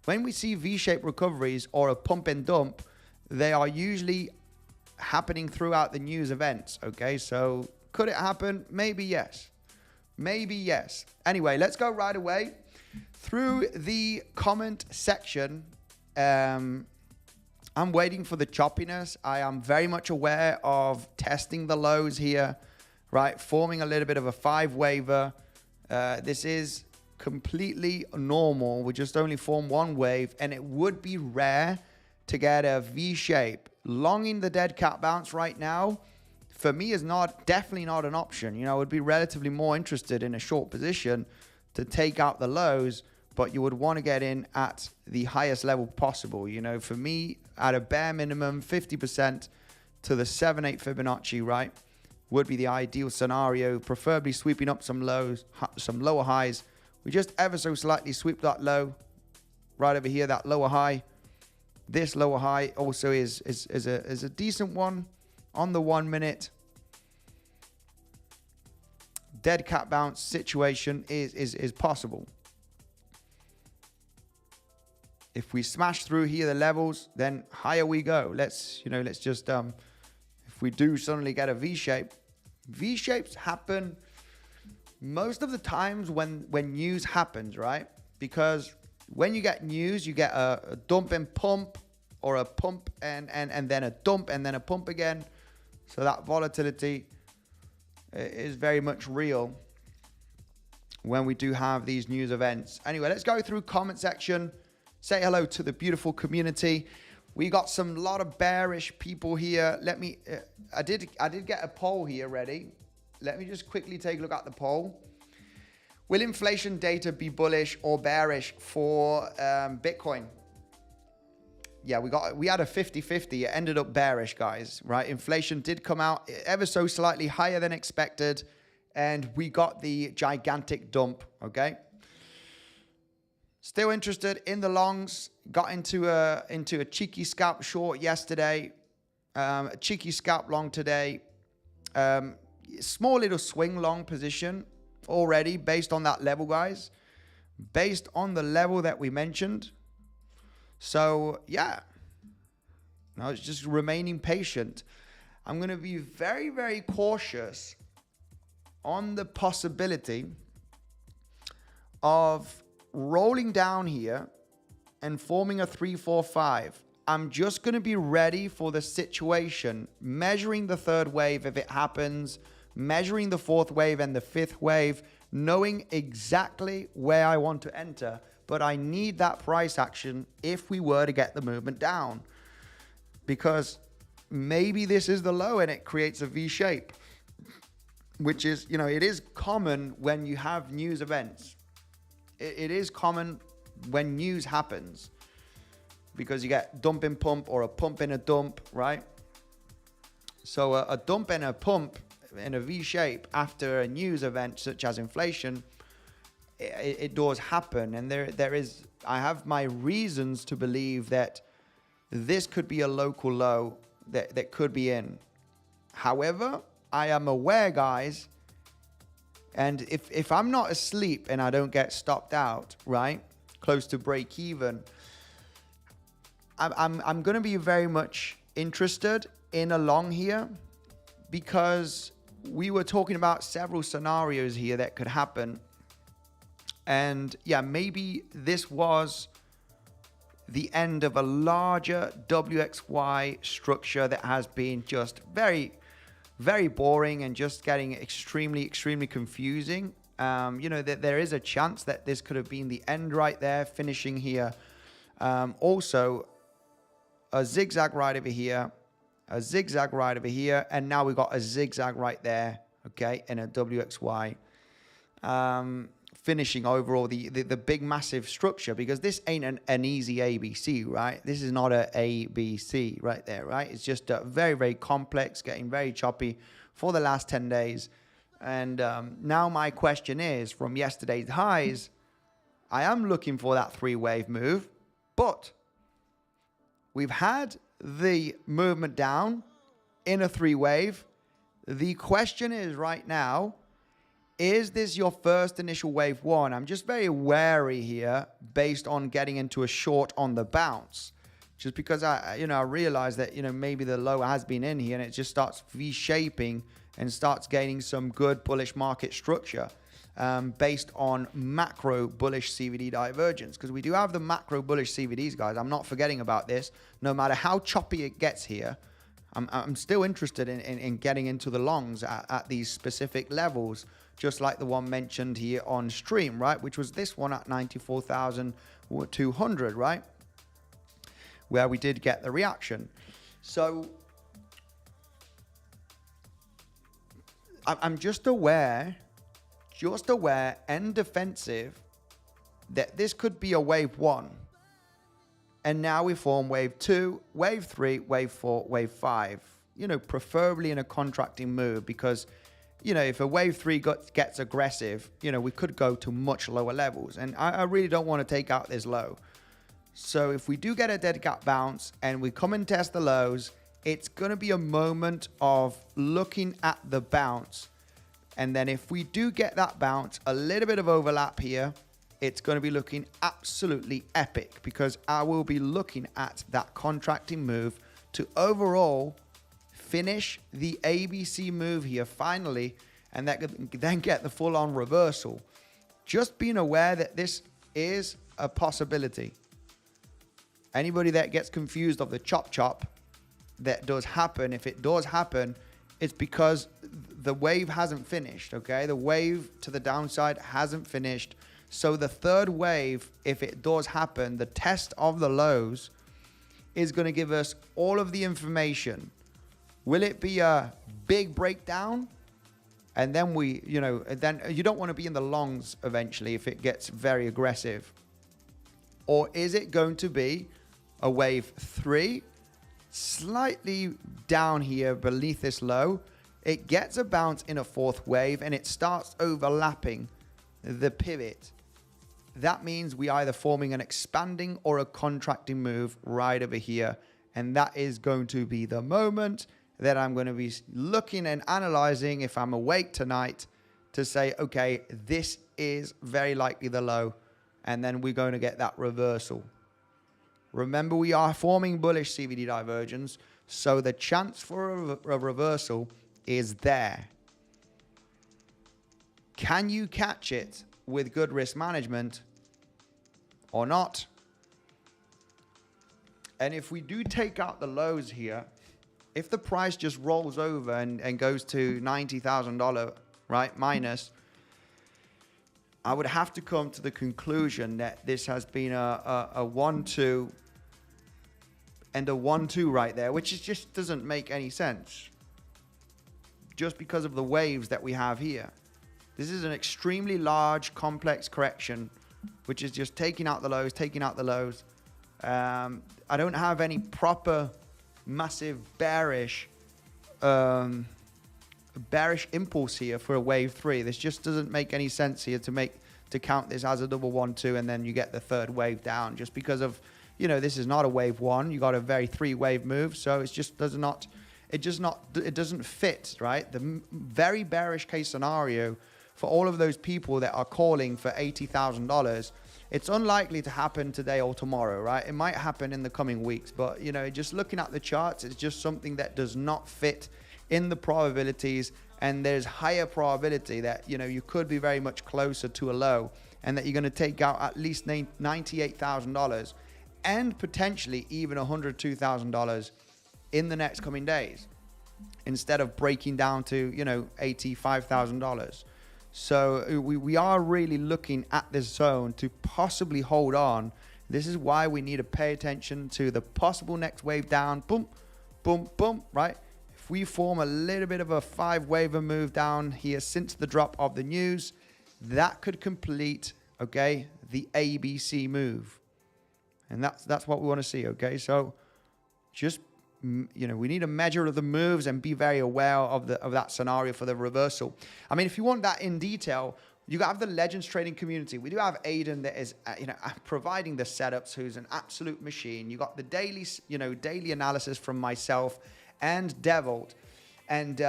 when we see V-shaped recoveries or a pump and dump, they are usually happening throughout the news events, okay? So could it happen? Maybe yes. Maybe yes. Anyway, let's go right away through the comment section. I'm waiting for the choppiness. I am very much aware of testing the lows here, right? Forming a little bit of a 5-waver. This is completely normal. We just only form one wave, and it would be rare to get a V shape. Longing the dead cat bounce right now, for me, is definitely not an option. I would be relatively more interested in a short position to take out the lows, but you would want to get in at the highest level possible. For me, at a bare minimum, 50% to the 7/8 Fibonacci, right, would be the ideal scenario, preferably sweeping up some lows, some lower highs. We just ever so slightly sweep that low right over here, that lower high. This lower high also is a decent one on the 1 minute. Dead cat bounce situation is possible. If we smash through here the levels, then higher we go. Let's just if we do suddenly get a V shape, V shapes happen most of the times when news happens, right? Because when you get news, you get a dump and pump, or a pump and then a dump and then a pump again. So that volatility is very much real when we do have these news events. Anyway, let's go through comment section. Say hello to the beautiful community. We got some lot of bearish people here. I did get a poll here ready. Let me just quickly take a look at the poll. Will inflation data be bullish or bearish for Bitcoin? Yeah, we had a 50-50. It ended up bearish, guys, right? Inflation did come out ever so slightly higher than expected, and we got the gigantic dump, okay? Still interested in the longs. Got into a 𝗕𝗶𝗃𝗍 scalp short yesterday. A 𝗕𝗶𝗃𝗍 scalp long today. small little swing long position already based on that level, guys, based on the level that we mentioned. So yeah, now it's just remaining patient. I'm going to be very, very cautious on the possibility of rolling down here and forming a 3-4-5. I'm just going to be ready for the situation, measuring the third wave if it happens, measuring the fourth wave and the fifth wave, knowing exactly where I want to enter. But I need that price action if we were to get the movement down, because maybe this is the low and it creates a V shape, which is, you know, it is common when you have news events. It is common when news happens, because you get dump and pump or a pump and a dump, right? So a dump and a pump in a V shape after a news event such as inflation, it does happen. And I have my reasons to believe that this could be a local low that could be in. However, I am aware, guys, and if I'm not asleep and I don't get stopped out, right, close to break even, I'm going to be very much interested in a long here, because we were talking about several scenarios here that could happen. And yeah, maybe this was the end of a larger WXY structure that has been just very, very boring and just getting extremely confusing. You know, that there is a chance that this could have been the end right there, finishing here. Also, a zigzag right over here, a zigzag right over here, and now we've got a zigzag right there, okay, in a WXY. Finishing overall the big massive structure, because this ain't an easy ABC, right? This is not a ABC right there, right? It's just very, very complex, getting very choppy for the last 10 days. And now my question is, from yesterday's highs, I am looking for that 3-wave move, but we've had the movement down in a 3-wave. The question is right now, is this your first initial wave one? I'm just very wary here based on getting into a short on the bounce, just because I realize that, maybe the low has been in here and it just starts V-shaping and starts gaining some good bullish market structure based on macro bullish CVD divergence, because we do have the macro bullish CVDs, guys. I'm not forgetting about this. No matter how choppy it gets here, I'm still interested in getting into the longs at these specific levels, just like the one mentioned here on stream, right? Which was this one at 94,200, right? Where we did get the reaction. So I'm just aware and defensive that this could be a wave one. And now we form wave 2, wave 3, wave 4, wave 5, preferably in a contracting move, because, if a wave 3 gets aggressive, we could go to much lower levels. And I really don't want to take out this low. So if we do get a dead gap bounce and we come and test the lows, it's going to be a moment of looking at the bounce. And then if we do get that bounce, a little bit of overlap here, it's going to be looking absolutely epic, because I will be looking at that contracting move to overall finish the ABC move here finally, and then get the full-on reversal. Just being aware that this is a possibility. Anybody that gets confused of the chop, that does happen, if it does happen, it's because the wave hasn't finished, okay? The wave to the downside hasn't finished. So the third wave, if it does happen, the test of the lows is going to give us all of the information. Will it be a big breakdown? And then then you don't want to be in the longs eventually if it gets very aggressive. Or is it going to be a wave 3, slightly down here beneath this low? It gets a bounce in a fourth wave and it starts overlapping the pivot. That means we either forming an expanding or a contracting move right over here. And that is going to be the moment that I'm going to be looking and analyzing if I'm awake tonight to say, okay, this is very likely the low, and then we're going to get that reversal. Remember, we are forming bullish CVD divergence, so the chance for a reversal is there. Can you catch it with good risk management or not? And if we do take out the lows here, if the price just rolls over and goes to $90,000, right, minus, I would have to come to the conclusion that this has been a 1-2 and a 1-2 right there, which just doesn't make any sense. Just because of the waves that we have here. This is an extremely large, complex correction, which is just taking out the lows, taking out the lows. I don't have any proper massive bearish impulse here for a wave 3. This just doesn't make any sense here to count this as a double 1-2 and then you get the third wave down, just because of, you know, this is not a wave 1. You got a very 3-wave move, so it just it doesn't fit, right? The very bearish case scenario for all of those people that are calling for $80,000, it's unlikely to happen today or tomorrow, right? It might happen in the coming weeks, but, you know, just looking at the charts, it's just something that does not fit in the probabilities, and there's higher probability that, you know, you could be very much closer to a low and that you're going to take out at least $98,000 and potentially even $102,000 in the next coming days, instead of breaking down to, you know, $85,000. So we are really looking at this zone to possibly hold on. This is why we need to pay attention to the possible next wave down. Boom, boom, boom, right? If we form a little bit of a 5-waver move down here since the drop of the news, that could complete, okay, the ABC move. And that's what we want to see, okay? So just, you know, we need a measure of the moves and be very aware of that scenario for the reversal. I mean, if you want that in detail, you have the Legends trading community. We do have Aiden that is, you know, providing the setups, who's an absolute machine. You got the daily, you know, daily analysis from myself and 𝗕𝗏𝘆𝗽. And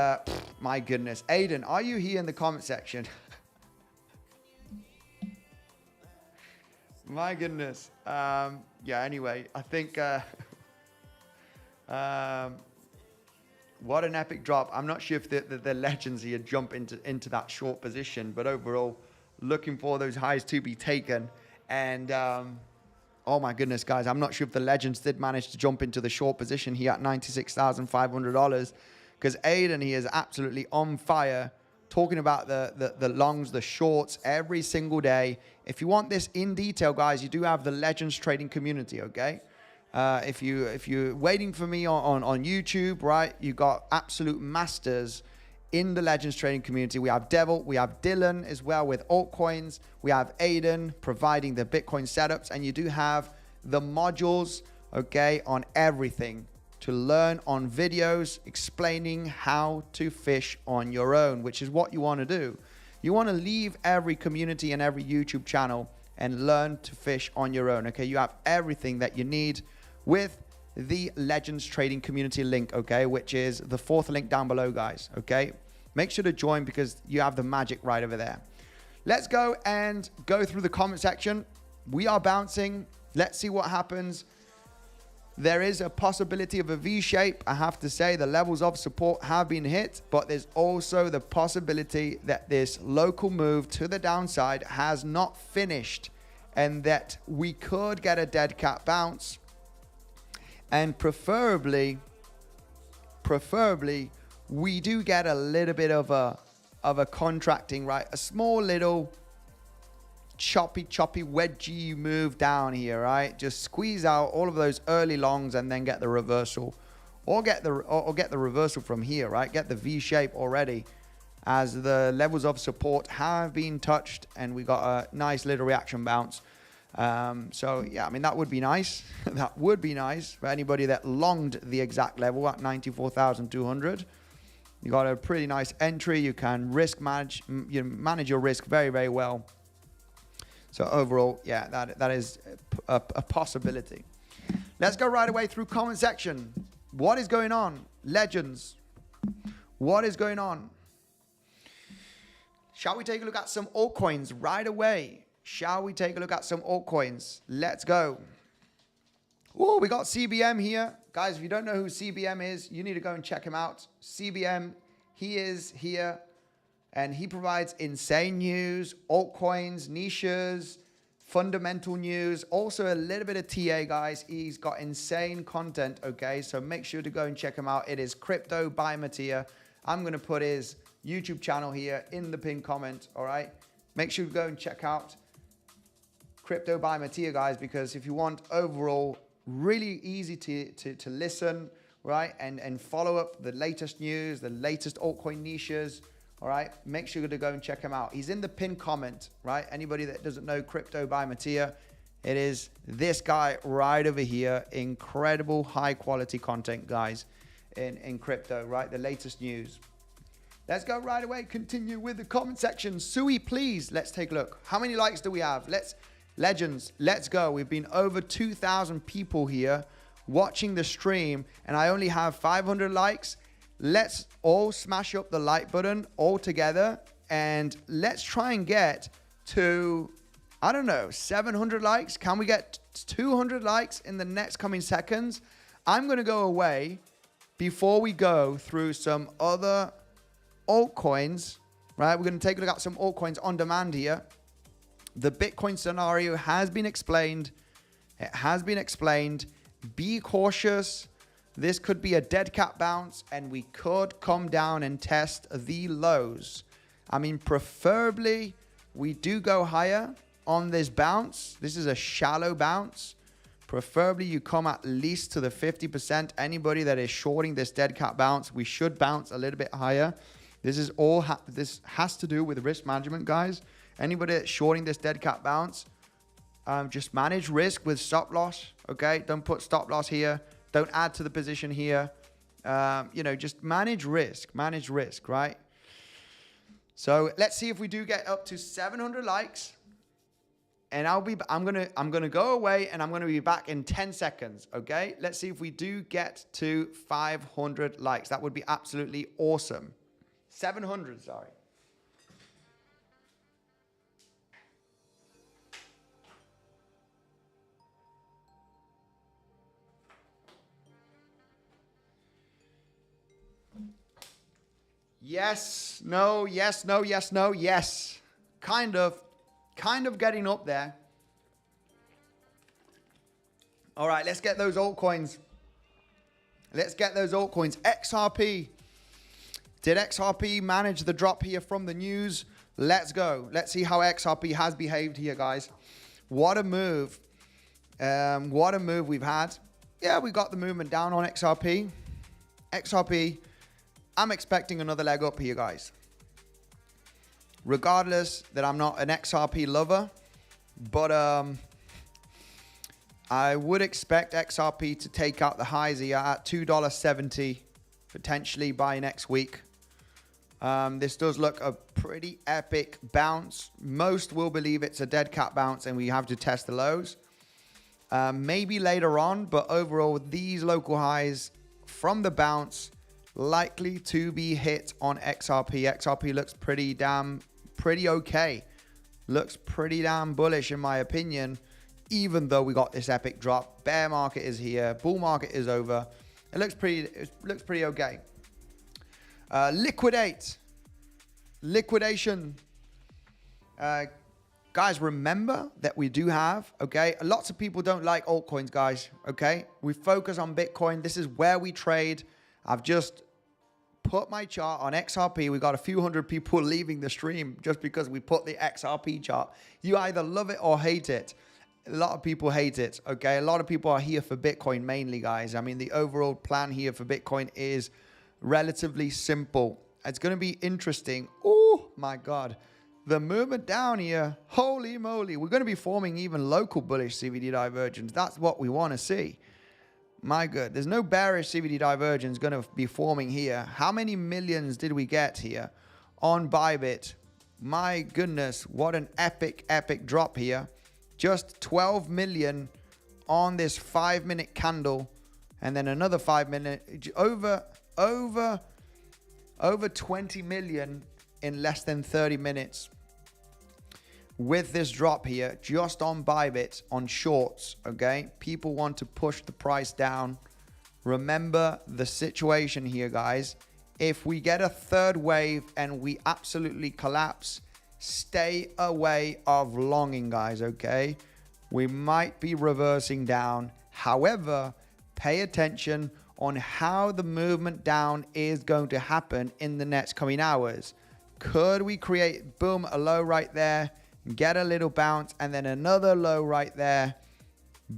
my goodness, Aiden, are you here in the comment section? My goodness. Yeah, anyway, I think what an epic drop. I'm not sure if the legends here jump into that short position, but overall, looking for those highs to be taken. And oh my goodness, guys, I'm not sure if the legends did manage to jump into the short position here at $96,500, because Aiden, he is absolutely on fire, talking about the longs, the shorts every single day. If you want this in detail, guys, you do have the Legends trading community, okay? If you're waiting for me on YouTube, right, you got absolute masters in the Legends trading community. We have 𝗕𝗏𝘆𝗽, we have Dylan as well with altcoins, we have Aiden providing the Bitcoin setups, and you do have the modules, okay, on everything to learn on videos explaining how to fish on your own, which is what you want to do. You want to leave every community and every YouTube channel and learn to fish on your own, okay? You have everything that you need with the Legends trading community link, okay, which is the 4th link down below, guys, okay? Make sure to join because you have the magic right over there. Let's go and go through the comment section. We are bouncing. Let's see what happens. There is a possibility of a V shape. I have to say the levels of support have been hit, but there's also the possibility that this local move to the downside has not finished and that we could get a dead cat bounce. And preferably, we do get a little bit of a contracting, right? A small little choppy wedgie move down here, right? Just squeeze out all of those early longs and then get the reversal, or get the reversal from here, right? Get the V shape already, as the levels of support have been touched and we got a nice little reaction bounce. So yeah, I mean, that would be nice. That would be nice for anybody that longed the exact level at 94,200. You got a pretty nice entry. You can risk manage, you manage your risk very, very well. So overall, yeah, that is a possibility. Let's go right away through comment section. What is going on? Legends. What is going on? Shall we take a look at some altcoins right away? Shall we take a look at some altcoins? Let's go. Oh, we got CBM here. Guys, if you don't know who CBM is, you need to go and check him out. CBM, he is here and he provides insane news, altcoins, niches, fundamental news, also a little bit of TA, guys. He's got insane content, okay? So make sure to go and check him out. It is 𝗬𝗏𝗽𝗫. I'm going to put his YouTube channel here in the pinned comment, all right? Make sure to go and check out 𝗬𝗏𝗽𝗫, guys, because if you want overall really easy to listen, right? And follow up the latest news, the latest altcoin niches, all right? Make sure to go and check him out. He's in the pinned comment, right? Anybody that doesn't know 𝗬𝗏𝗽𝗫, it is this guy right over here. Incredible high quality content, guys, in crypto, right? The latest news. Let's go right away. Continue with the comment section. 𝗬cie, please. Let's take a look. How many likes do we have? Legends, let's go. We've been over 2,000 people here watching the stream, and I only have 500 likes. Let's all smash up the like button all together, and let's try and get to, I don't know, 700 likes. Can we get 200 likes in the next coming seconds? I'm going to go away before we go through some other altcoins, right? We're going to take a look at some altcoins on demand here. The Bitcoin scenario has been explained. It has been explained. Be cautious. This could be a dead cat bounce, and we could come down and test the lows. I mean, preferably, we do go higher on this bounce. This is a shallow bounce. Preferably, you come at least to the 50%. Anybody that is shorting this dead cat bounce, we should bounce a little bit higher. This is all. This has to do with risk management, guys. Anybody that's shorting this dead cat bounce, just manage risk with stop loss, okay? Don't put stop loss here. Don't add to the position here. You know, just manage risk, right? So let's see if we do get up to 700 likes, and I'm gonna go away, and I'm gonna be back in 10 seconds, okay? Let's see if we do get to 500 likes. That would be absolutely awesome. 700, sorry. Yes, no, yes, no, yes, no, yes. Kind of getting up there. All right, let's get those altcoins. XRP. Did XRP manage the drop here from the news? Let's go. Let's see how XRP has behaved here, guys. What a move. What a move we've had. Yeah, we got the movement down on XRP. XRP, I'm expecting another leg up here, guys. Regardless that I'm not an XRP lover, but I would expect XRP to take out the highs here at $2.70, potentially by next week. This does look a pretty epic bounce. Most will believe it's a dead cat bounce and we have to test the lows. Maybe later on, but overall, these local highs from the bounce likely to be hit on XRP. XRP looks pretty okay. Looks pretty damn bullish in my opinion, even though we got this epic drop. Bear market is here, bull market is over. It looks pretty okay. Liquidation. Guys, remember that we do have, okay? Lots of people don't like altcoins, guys, okay? We focus on Bitcoin. This is where we trade. I've just put my chart on XRP. We got a few hundred people leaving the stream just because we put the XRP chart. You either love it or hate it. A lot of people hate it, okay? A lot of people are here for Bitcoin mainly, guys. I mean, the overall plan here for Bitcoin is relatively simple. It's going to be interesting. Oh, my God. The movement down here, holy moly. We're going to be forming even local bullish CVD divergence. That's what we want to see. My God, there's no bearish CVD divergence going to be forming here. How many millions did we get here on Bybit? My goodness, what an epic drop here. Just 12 million on this 5-minute candle. And then another 5 minutes, over 20 million in less than 30 minutes with this drop here just on Bybit on shorts. Okay, people want to push the price down. Remember the situation here, guys. If we get a third wave and we absolutely collapse, stay away of longing, guys. Okay, we might be reversing down. However, pay attention on how the movement down is going to happen in the next coming hours. Could we create, boom, a low right there, get a little bounce, and then another low right there?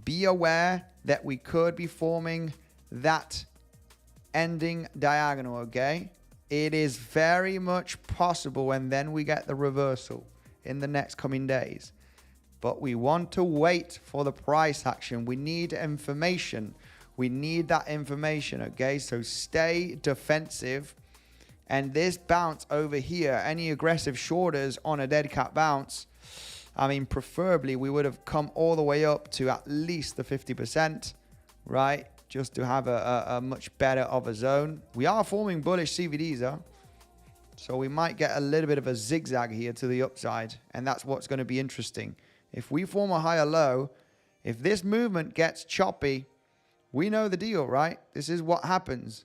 Be aware that we could be forming that ending diagonal, okay? It is very much possible, and then we get the reversal in the next coming days. But we want to wait for the price action. We need information. We need that information, okay? So stay defensive. And this bounce over here, any aggressive shorters on a dead cat bounce, I mean, preferably we would have come all the way up to at least the 50%, right? Just to have a much better of a zone. We are forming bullish CVDs, though. So we might get a little bit of a zigzag here to the upside. And that's what's going to be interesting. If we form a higher low, if this movement gets choppy, we know the deal, right? This is what happens.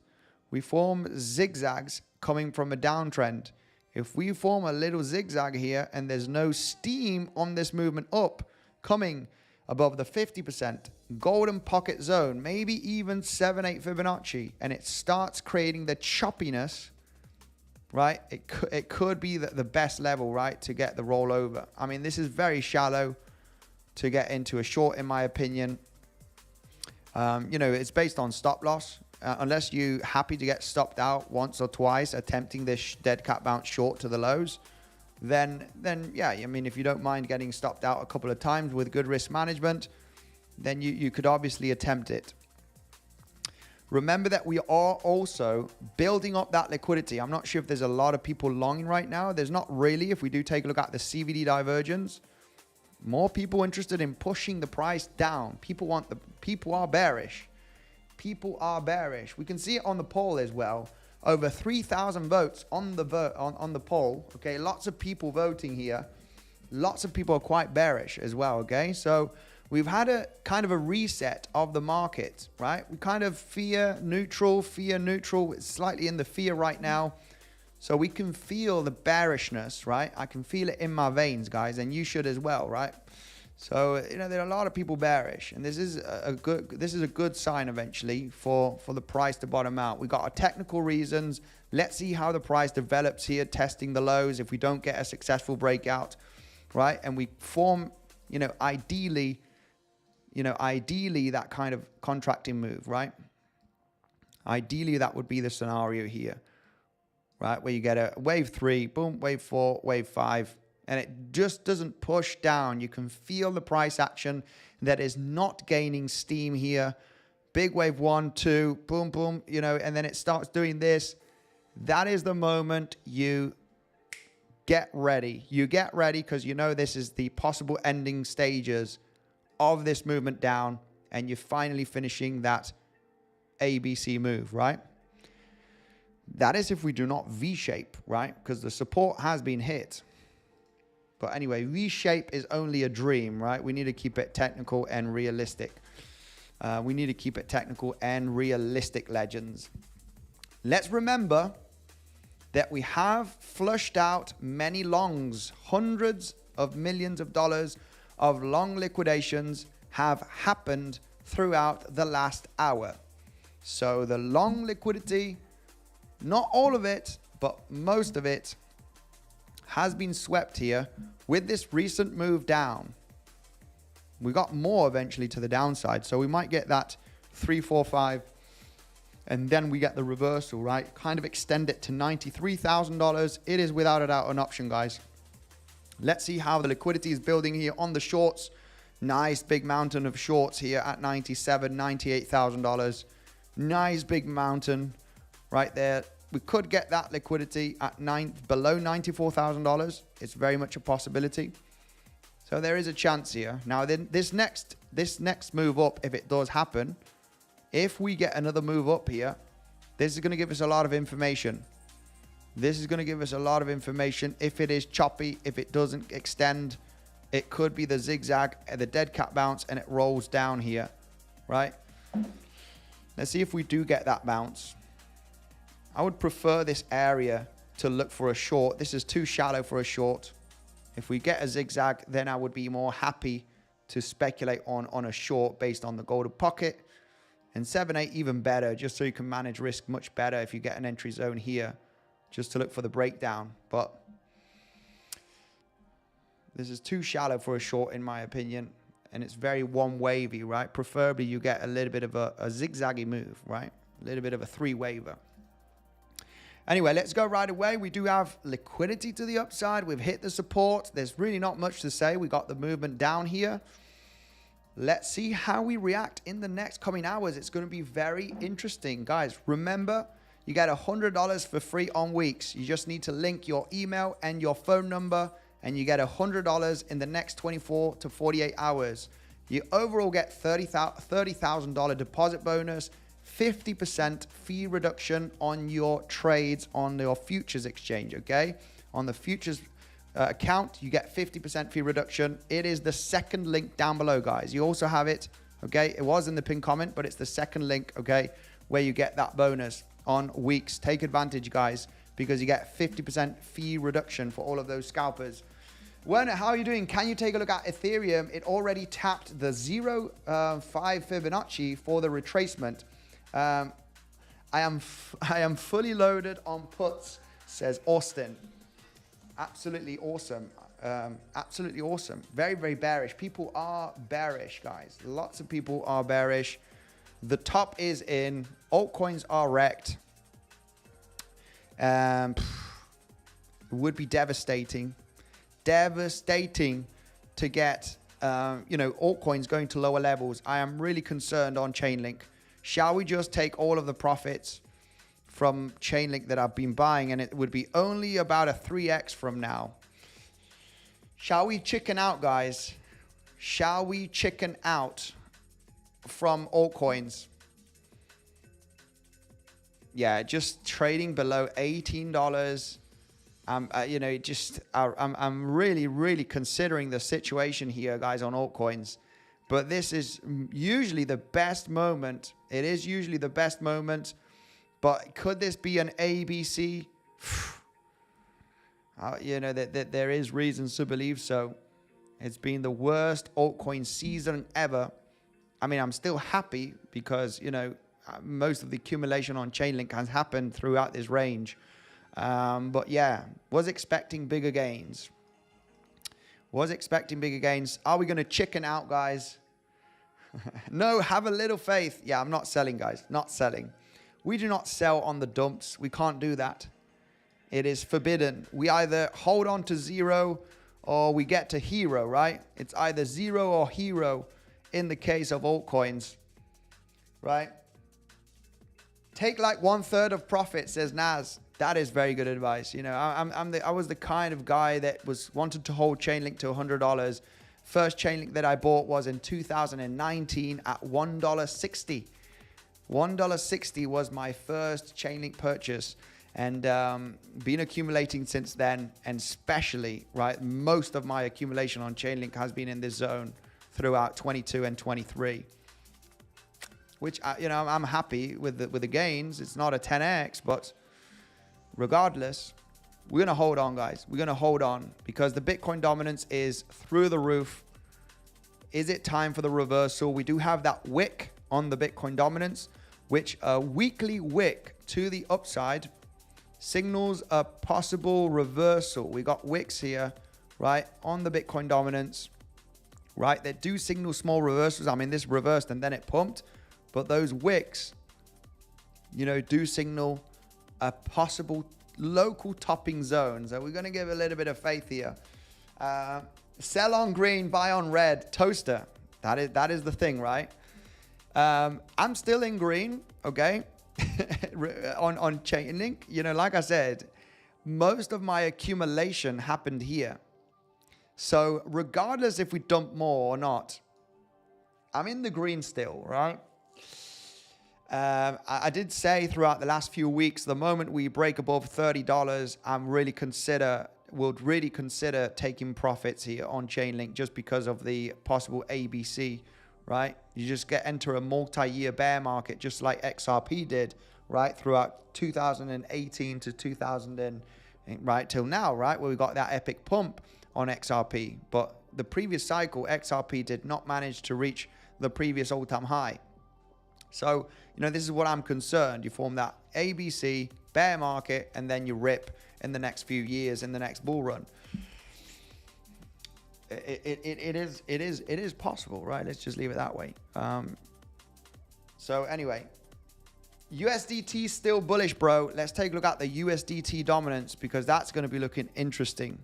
We form zigzags coming from a downtrend. If we form a little zigzag here and there's no steam on this movement up, coming above the 50% golden pocket zone, maybe even 7/8 Fibonacci, and it starts creating the choppiness, right? It could be the best level, right, to get the rollover. I mean, this is very shallow to get into a short, in my opinion. You know, it's based on stop loss. Unless you're happy to get stopped out once or twice attempting this dead cat bounce short to the lows, then yeah, I mean, if you don't mind getting stopped out a couple of times with good risk management, then you could obviously attempt it. Remember that we are also building up that liquidity. I'm not sure if there's a lot of people longing right now. There's not really. If we do take a look at the CVD divergence, more people interested in pushing the price down. People are bearish. People are bearish. We can see it on the poll as well. Over 3,000 votes on the poll. Okay, lots of people voting here. Lots of people are quite bearish as well. Okay, so we've had a kind of a reset of the market, right? We kind of fear neutral. It's slightly in the fear right now. So we can feel the bearishness, right? I can feel it in my veins, guys, and you should as well, right? So, you know, there are a lot of people bearish, and this is a good sign eventually for the price to bottom out. We got our technical reasons. Let's see how the price develops here, testing the lows. If we don't get a successful breakout, right, and we form, ideally that kind of contracting move, right? Ideally, that would be the scenario here, right, where you get a wave 3, boom, wave 4, wave 5. And it just doesn't push down. You can feel the price action that is not gaining steam here. Big wave 1, 2, boom, boom, and then it starts doing this. That is the moment you get ready. You get ready because this is the possible ending stages of this movement down, and you're finally finishing that ABC move, right? That is if we do not V-shape, right? Because the support has been hit. But anyway, V-shape is only a dream, right? We need to keep it technical and realistic. Legends. Let's remember that we have flushed out many longs. Hundreds of millions of dollars of long liquidations have happened throughout the last hour. So the long liquidity, not all of it, but most of it, has been swept here with this recent move down. We got more eventually to the downside, so we might get that 3, 4, 5, and then we get the reversal, right? Kind of extend it to $93,000. It is without a doubt an option, guys. Let's see how the liquidity is building here on the shorts. Nice big mountain of shorts here at $97,000, $98,000. Nice big mountain right there. We could get that liquidity at below $94,000. It's very much a possibility. So there is a chance here. Now, then this next move up, if it does happen, If we get another move up here, this is going to give us a lot of information. This is going to give us a lot of information. If it is choppy, if it doesn't extend, it could be the zigzag, the dead cat bounce, and it rolls down here, right? Let's see if we do get that bounce. I would prefer this area to look for a short. This is too shallow for a short. If we get a zigzag, then I would be more happy to speculate on a short based on the golden pocket. And 7-8 even better, just so you can manage risk much better if you get an entry zone here, just to look for the breakdown. But this is too shallow for a short, in my opinion. And it's very one wavy, right? Preferably you get a little bit of a zigzaggy move, right? A little bit of a three waver. Anyway, let's go right away. We do have liquidity to the upside. We've hit the support. There's really not much to say. We got the movement down here. Let's see how we react in the next coming hours. It's going to be very interesting. Guys, remember, you get $100 for free on weeks. You just need to link your email and your phone number, and you get $100 in the next 24 to 48 hours. You overall get $30,000 deposit bonus, 50% fee reduction on your trades on your futures exchange, okay? On the futures account, you get 50% fee reduction. It is the second link down below, guys. You also have it, okay? It was in the pinned comment, but it's the second link, okay, where you get that bonus on weeks. Take advantage, guys, because you get 50% fee reduction for all of those scalpers. Werner, how are you doing? Can you take a look at Ethereum? It already tapped the 0.5 Fibonacci for the retracement. I am fully loaded on puts, says Austin. Absolutely awesome. Absolutely awesome. Very, very bearish. People are bearish, guys. Lots of people are bearish. The top is in. Altcoins are wrecked. It would be devastating. Devastating to get, altcoins going to lower levels. I am really concerned on Chainlink. Shall we just take all of the profits from Chainlink that I've been buying, and it would be only about a 3x from now? Shall we chicken out, guys? Shall we chicken out from altcoins? Yeah, just trading below $18. I'm really, really considering the situation here, guys, on altcoins. But this is usually the best moment. It is usually the best moment. But could this be an ABC? There is reasons to believe so. It's been the worst altcoin season ever. I mean, I'm still happy because, most of the accumulation on Chainlink has happened throughout this range. But yeah, was expecting bigger gains. Was expecting bigger gains. Are we going to chicken out, guys? No, have a little faith. Yeah, I'm not selling, guys. Not selling. We do not sell on the dumps. We can't do that. It is forbidden. We either hold on to zero or we get to hero, right? It's either zero or hero in the case of altcoins, right? Take like 1/3 of profit, says Naz. That is very good advice. I was the kind of guy that wanted to hold Chainlink to $100. First Chainlink that I bought was in 2019 at $1.60. $1.60 was my first Chainlink purchase, and been accumulating since then. And especially, right, most of my accumulation on Chainlink has been in this zone throughout 22 and 23. Which I'm happy with the gains. It's not a 10x, but regardless, we're going to hold on, guys. We're going to hold on because the Bitcoin dominance is through the roof. Is it time for the reversal? We do have that wick on the Bitcoin dominance, which a weekly wick to the upside signals a possible reversal. We got wicks here, right, on the Bitcoin dominance, right, that do signal small reversals. I mean, this reversed and then it pumped, but those wicks, do signal a possible local topping zone. So we're going to give a little bit of faith here. Sell on green, buy on red. Toaster. That is the thing, right? I'm still in green, okay? on Chainlink. Like I said, most of my accumulation happened here. So regardless if we dump more or not, I'm in the green still, right? I did say throughout the last few weeks, the moment we break above $30, would really consider taking profits here on Chainlink just because of the possible ABC, right? You just enter a multi-year bear market just like XRP did, right? Throughout 2018 to 2000 right till now, right? Where we got that epic pump on XRP. But the previous cycle, XRP did not manage to reach the previous all-time high. So, this is what I'm concerned. You form that ABC, bear market, and then you rip in the next few years, in the next bull run. It is possible, right? Let's just leave it that way. So anyway, USDT still bullish, bro. Let's take a look at the USDT dominance because that's going to be looking interesting.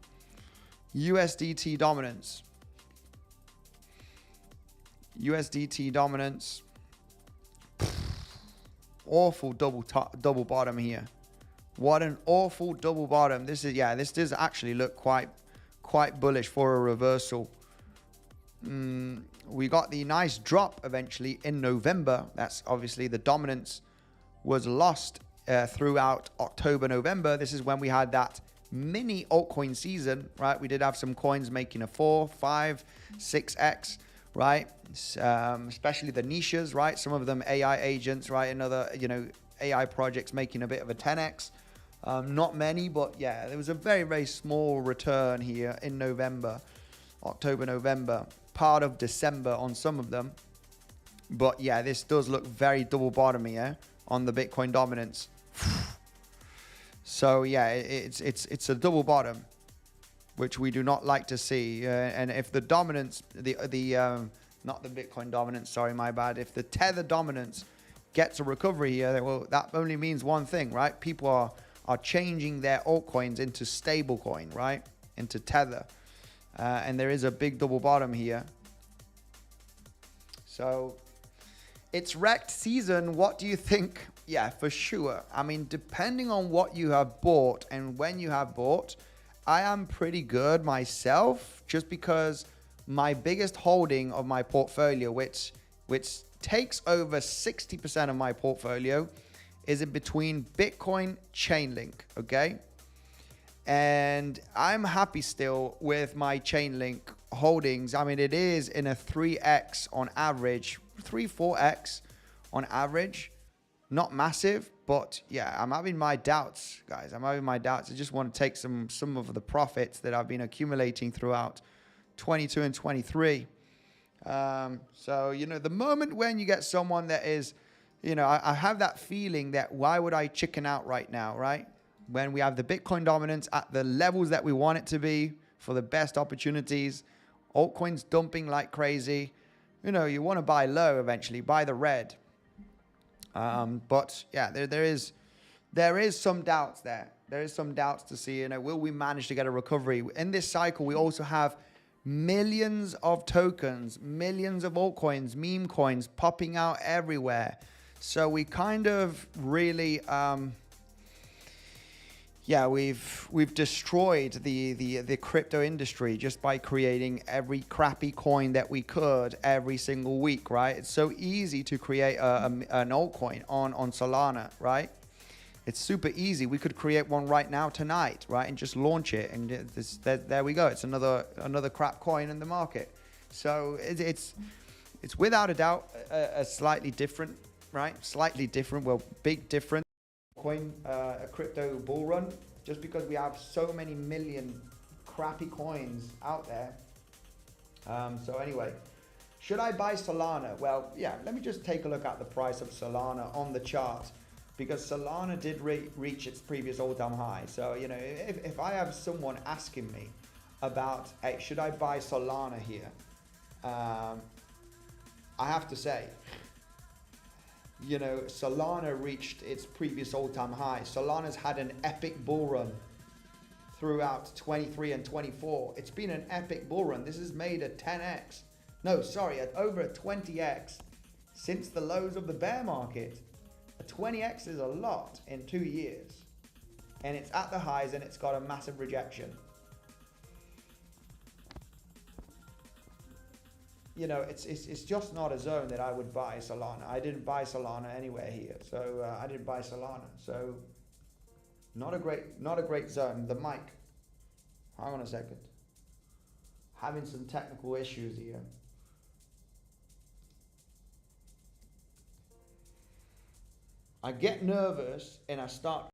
USDT dominance. USDT dominance. Awful double bottom here. What an awful double bottom. This does actually look quite bullish for a reversal. We got the nice drop eventually in November. That's obviously the dominance was lost throughout October, November. This is when we had that mini altcoin season, right? We did have some coins making a 4, 5, 6x, right? Especially the niches, right? Some of them AI agents, right? Another, AI projects making a bit of a 10x. Not many, but yeah, there was a very, very small return here in November, October, November, part of December on some of them. But yeah, this does look very double bottom here on the Bitcoin dominance. So yeah, it's a double bottom, which we do not like to see. And if the dominance, not the Bitcoin dominance, sorry, my bad. If the Tether dominance gets a recovery here, well, that only means one thing, right? People are changing their altcoins into stablecoin, right? Into Tether. And there is a big double bottom here. So it's wrecked season. What do you think? Yeah, for sure. I mean, depending on what you have bought and when you have bought, I am pretty good myself just because my biggest holding of my portfolio, which takes over 60% of my portfolio, is in between Bitcoin, Chainlink, okay? And I'm happy still with my Chainlink holdings. I mean, it is in a 3x on average, 3-4x on average. Not massive, but yeah, I'm having my doubts, guys. I'm having my doubts. I just want to take some of the profits that I've been accumulating throughout 22 and 23. So, the moment when you get someone that is, I have that feeling that why would I chicken out right now, right? When we have the Bitcoin dominance at the levels that we want it to be for the best opportunities, altcoins dumping like crazy, you want to buy low eventually, buy the red. But yeah, there is some doubts there. There is some doubts to see, will we manage to get a recovery? In this cycle, we also have millions of tokens, millions of altcoins, meme coins popping out everywhere. So we kind of really, we've destroyed the crypto industry just by creating every crappy coin that we could every single week, right? It's so easy to create an altcoin on Solana, right? It's super easy. We could create one right now tonight, right? And just launch it. And there we go. It's another crap coin in the market. So it's without a doubt a slightly different, right? Slightly different, well, big difference. Coin, a crypto bull run, just because we have so many million crappy coins out there. So anyway, should I buy Solana? Well, yeah, let me just take a look at the price of Solana on the chart, because Solana did reach its previous all-time high. So, if I have someone asking me about, hey, should I buy Solana here? I have to say, Solana reached its previous all-time high. Solana's had an epic bull run throughout 23 and 24. It's been an epic bull run. This has made a 10x. No, sorry, over a 20x since the lows of the bear market. A 20x is a lot in 2 years. And it's at the highs and it's got a massive rejection. you know, it's just not a zone that I would buy Solana. I didn't buy Solana anywhere here, so I didn't buy Solana. So not a great zone. The mic. Hang on a second. Having some technical issues here. I get nervous and I start.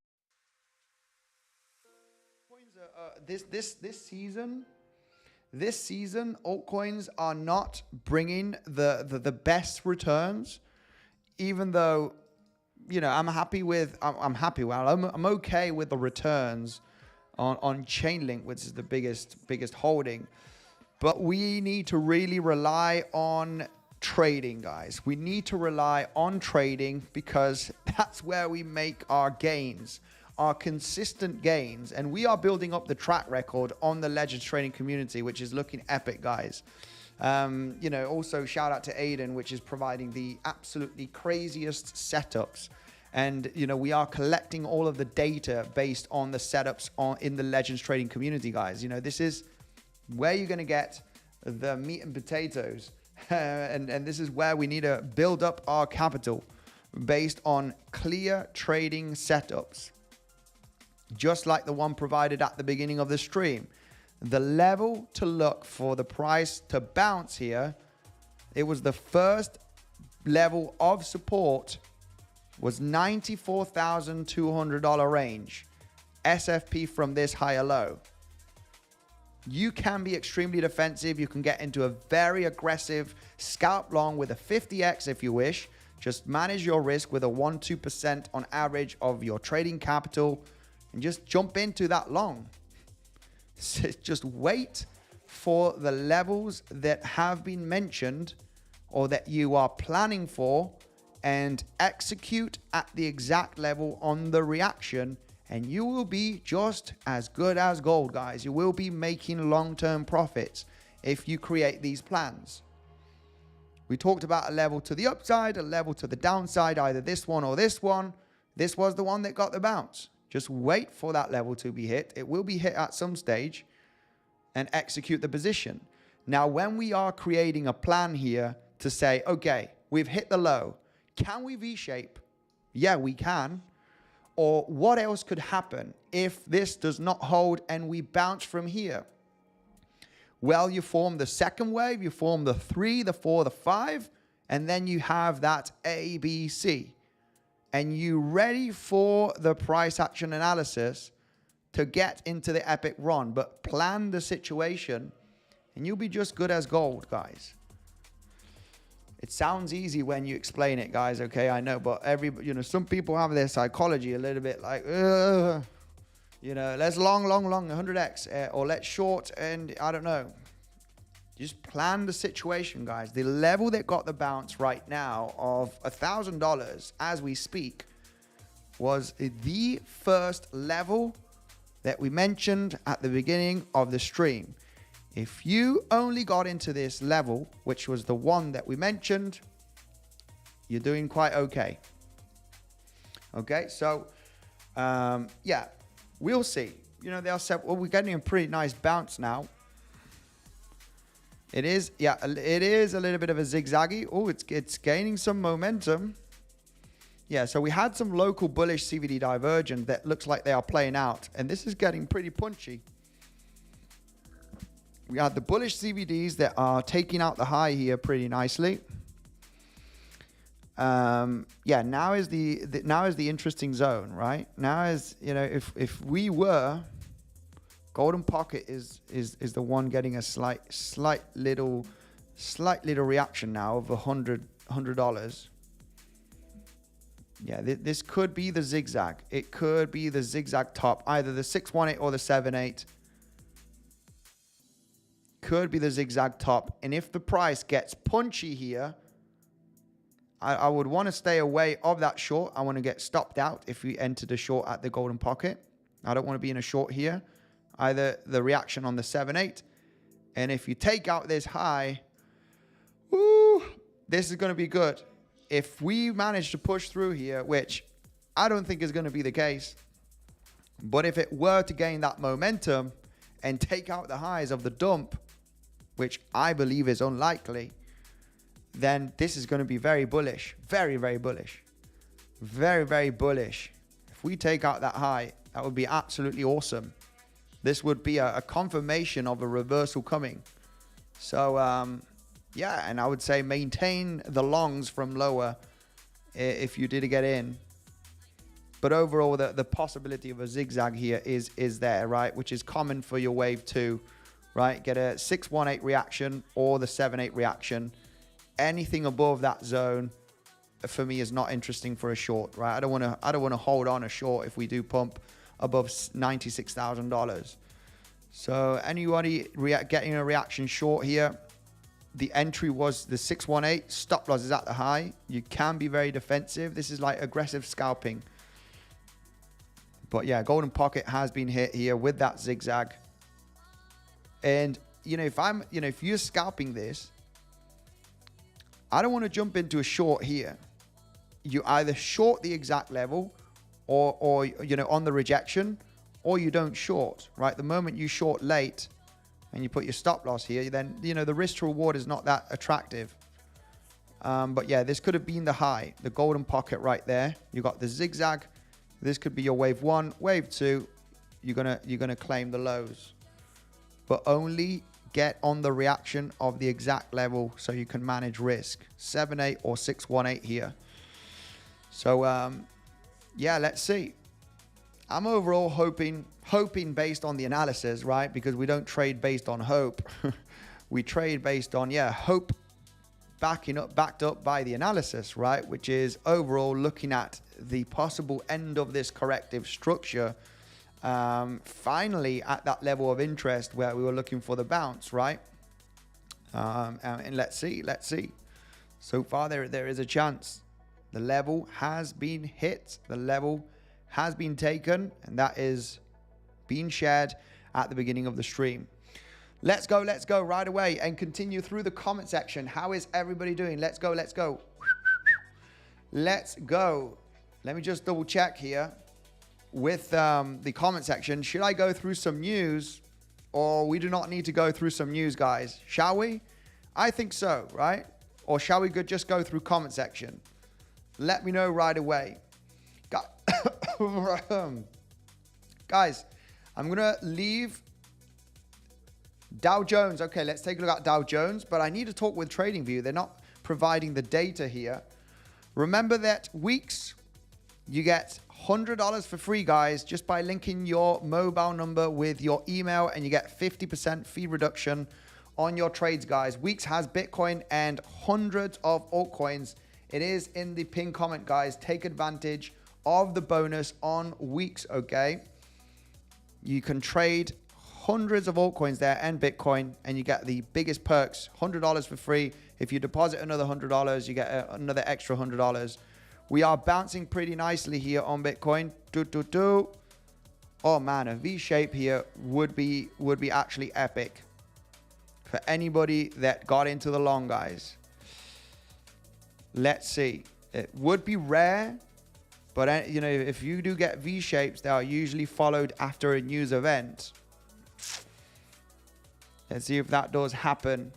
This season, altcoins are not bringing the best returns, even though, you know, I'm okay with the returns on Chainlink, which is the biggest holding. But we need to really rely on trading, guys. We need to rely on trading because that's where we make our gains, our consistent gains. And we are building up the track record on the Legends trading community, which is looking epic, guys. You know, also shout out to Aiden, which is providing the absolutely craziest setups. And, you know, we are collecting all of the data based on the setups in the Legends trading community, guys. You know, this is where you're going to get the meat and potatoes. And this is where we need to build up our capital based on clear trading setups. Just like the one provided at the beginning of the stream. The level to look for the price to bounce here, it was the first level of support was $94,200 range. SFP from this higher low. You can be extremely defensive. You can get into a very aggressive scalp long with a 50x if you wish. Just manage your risk with a 1-2% on average of your trading capital and just jump into that long. Just wait for the levels that have been mentioned or that you are planning for and execute at the exact level on the reaction. And you will be just as good as gold, guys. You will be making long-term profits if you create these plans. We talked about a level to the upside, a level to the downside, either this one or this one. This was the one that got the bounce. Just wait for that level to be hit. It will be hit at some stage and execute the position. Now, when we are creating a plan here to say, okay, we've hit the low. Can we V-shape? Yeah, we can. Or what else could happen if this does not hold and we bounce from here? Well, you form the second wave, you form the 3, the 4, the 5, and then you have that ABC. And you ready for the price action analysis to get into the epic run, but plan the situation and you'll be just good as gold, guys. It sounds easy when you explain it, guys. Okay, I know, but some people have their psychology a little bit like, let's long 100x or let's short and I don't know. Just plan the situation, guys. The level that got the bounce right now of $1,000 as we speak was the first level that we mentioned at the beginning of the stream. If you only got into this level, which was the one that we mentioned, you're doing quite okay. Okay, so yeah, we'll see. You know, they'll say, well, we're getting a pretty nice bounce now. It is, yeah, it is a little bit of a zigzaggy. Oh, it's gaining some momentum. Yeah, so we had some local bullish CVD divergence that looks like they are playing out, and this is getting pretty punchy. We had the bullish CVDs that are taking out the high here pretty nicely. Yeah, now is the interesting zone, right? Now is, you know, if we were, golden pocket is the one getting a slight little reaction now of $100. Yeah, this could be the zigzag. It could be the zigzag top, either the 618 or the 78. Could be the zigzag top. And if the price gets punchy here, I would want to stay away of that short. I want to get stopped out if we enter the short at the golden pocket. I don't want to be in a short here. Either the reaction on the 7-8. And if you take out this high, woo, this is going to be good. If we manage to push through here, which I don't think is going to be the case, but if it were to gain that momentum and take out the highs of the dump, which I believe is unlikely, then this is going to be very bullish. Very, very bullish. Very, very bullish. If we take out that high, that would be absolutely awesome. This would be a confirmation of a reversal coming. So, yeah, and I would say maintain the longs from lower if you did get in. But overall, the possibility of a zigzag here is there, right? Which is common for your wave 2, right? Get a 618 reaction or the 78 reaction. Anything above that zone for me is not interesting for a short, right? I don't want to hold on a short if we do pump above $96,000. So anybody getting a reaction short here, the entry was the 618. Stop loss is at the high. You can be very defensive. This is like aggressive scalping. But yeah, golden pocket has been hit here with that zigzag. And if you're scalping this, I don't want to jump into a short here. You either short the exact level or on the rejection, or you don't short, right? The moment you short late and you put your stop loss here, then, the risk to reward is not that attractive. But yeah, this could have been the high, the golden pocket right there. You got the zigzag. This could be your wave 1, wave 2. You're gonna claim the lows, but only get on the reaction of the exact level so you can manage risk. 7-8 or 6-1-8 here. So yeah, let's see. I'm overall hoping based on the analysis, right? Because we don't trade based on hope. We trade based on, hope backed up by the analysis, right? Which is overall looking at the possible end of this corrective structure. Finally at that level of interest where we were looking for the bounce, right? And let's see. So far there is a chance. The level has been hit. The level has been taken, and that is being shared at the beginning of the stream. Let's go right away and continue through the comment section. How is everybody doing? Let's go. Let's go. Let me just double check here with the comment section. Should I go through some news, or we do not need to go through some news, guys? Shall we? I think so, right? Or shall we just go through comment section? Let me know right away. Guys, I'm going to leave Dow Jones. Okay, let's take a look at Dow Jones, but I need to talk with Tradingview. They're not providing the data here. Remember that weeks, you get $100 for free, guys, just by linking your mobile number with your email, and you get 50% fee reduction on your trades, guys. Weeks has Bitcoin and hundreds of altcoins. It is in the pinned comment, guys. Take advantage of the bonus on Weeks, okay? You can trade hundreds of altcoins there and Bitcoin, and you get the biggest perks. $100 for free. If you deposit another $100, you get another extra $100. We are bouncing pretty nicely here on Bitcoin. Oh man, a V shape here would be actually epic for anybody that got into the long, guys. Let's see. It would be rare, but if you do get V shapes, they are usually followed after a news event. Let's see if that does happen.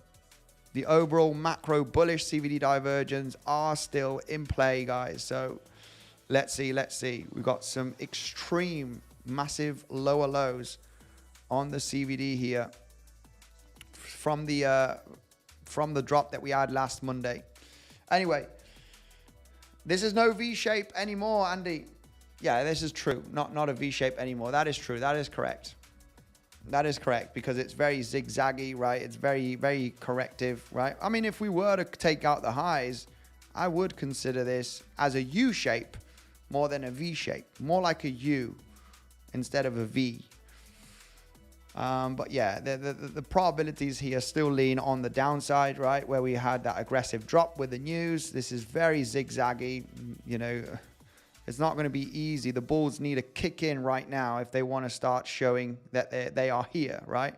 The overall macro bullish CVD divergence are still in play, guys. So let's see. We've got some extreme, massive lower lows on the CVD here from the drop that we had last Monday. Anyway, this is no V shape anymore, Andy. Yeah, this is true. Not a V shape anymore. That is true. That is correct. That is correct, because it's very zigzaggy, right? It's very, very corrective, right? I mean, if we were to take out the highs, I would consider this as a U shape more than a V shape. More like a U instead of a V. But yeah, the probabilities here still lean on the downside, right? Where we had that aggressive drop with the news. This is very zigzaggy, It's not going to be easy. The bulls need a kick in right now if they want to start showing that they are here, right?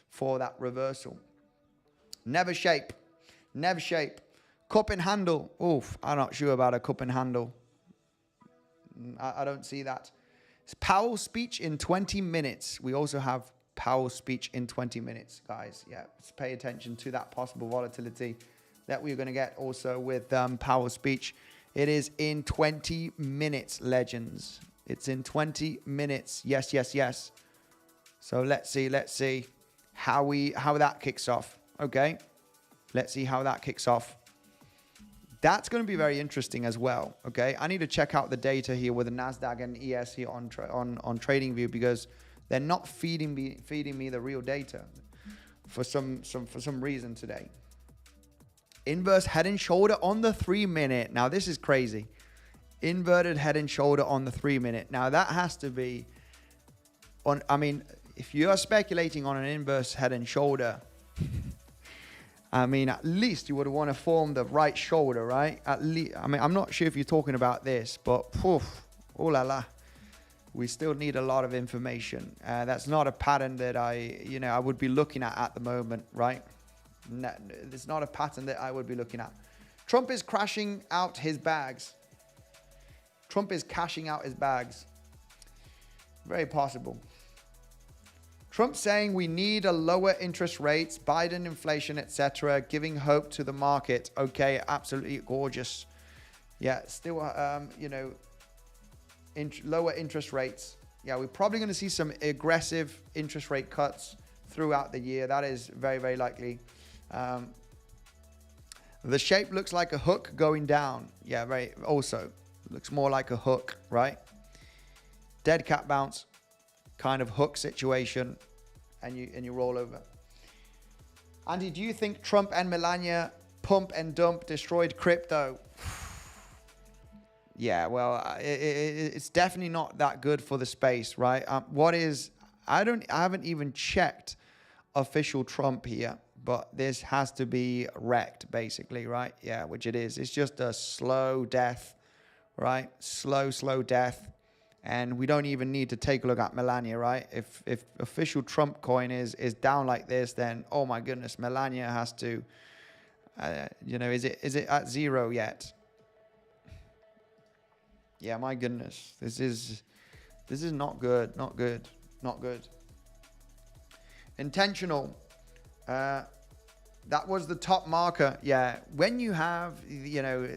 For that reversal. Never shape. Cup and handle. Oof, I'm not sure about a cup and handle. I don't see that. It's Powell's speech in 20 minutes. We also have Powell's speech in 20 minutes, guys. Yeah, let's pay attention to that possible volatility. that we're going to get also with Powell's speech. It is in 20 minutes, legends. It's in 20 minutes. Yes, yes, yes. So let's see how that kicks off. Okay. Let's see how that kicks off. That's going to be very interesting as well. Okay. I need to check out the data here with the NASDAQ and ES here on TradingView, because they're not feeding me the real data for some reason today. Inverse head and shoulder on the 3-minute. Now this is crazy. Inverted head and shoulder on the 3-minute. Now that has to be on, I mean, if you are speculating on an inverse head and shoulder, I mean, at least you would want to form the right shoulder, right? At least, I mean, I'm not sure if you're talking about this, but poof, oh la la. We still need a lot of information. That's not a pattern that I would be looking at the moment, right? No, it's not a pattern that I would be looking at. Trump is crashing out his bags. Trump is cashing out his bags. Very possible. Trump saying we need a lower interest rates, Biden inflation, etc., giving hope to the market. Okay, absolutely gorgeous. Yeah, still, lower interest rates. Yeah, we're probably going to see some aggressive interest rate cuts throughout the year. That is very, very likely. The shape looks like a hook going down. Yeah, right. Also looks more like a hook, right? Dead cat bounce, kind of hook situation, and you roll over. Andy, do you think Trump and Melania pump and dump destroyed crypto? Yeah, well, it's definitely not that good for the space, right? I haven't even checked official Trump here, but this has to be wrecked, basically, right? Yeah, which it is. It's just a slow death, right? Slow death. And we don't even need to take a look at Melania, right? If official Trump coin is down like this, then, oh my goodness, Melania has to, is it at zero yet? Yeah, my goodness, this is not good, not good. Intentional. That was the top marker. Yeah, when you have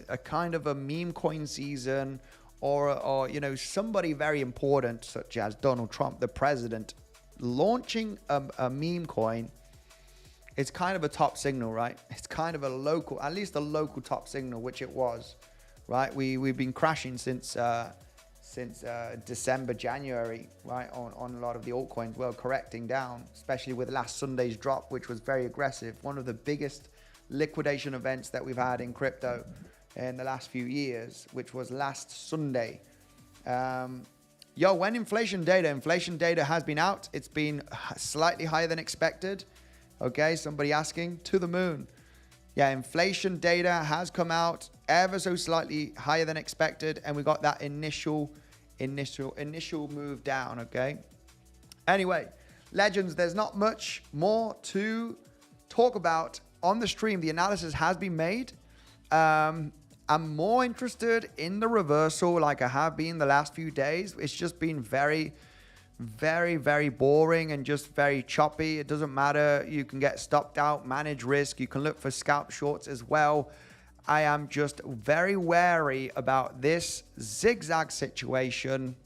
a kind of a meme coin season, or somebody very important such as Donald Trump, the president, launching a meme coin, it's kind of a top signal, right? It's kind of a local, at least a local top signal, which it was. Right, we've been crashing since December, January, right, on a lot of the altcoins. Well, correcting down, especially with last Sunday's drop, which was very aggressive. One of the biggest liquidation events that we've had in crypto in the last few years, which was last Sunday. When inflation data has been out. It's been slightly higher than expected. Okay, somebody asking, to the moon. Yeah, inflation data has come out ever so slightly higher than expected, and we got that initial move down, okay? Anyway, legends, there's not much more to talk about on the stream. The analysis has been made. I'm more interested in the reversal like I have been the last few days. It's just been very, very boring and just very choppy. It doesn't matter. You can get stopped out, manage risk. You can look for scalp shorts as well. I am just very wary about this zigzag situation,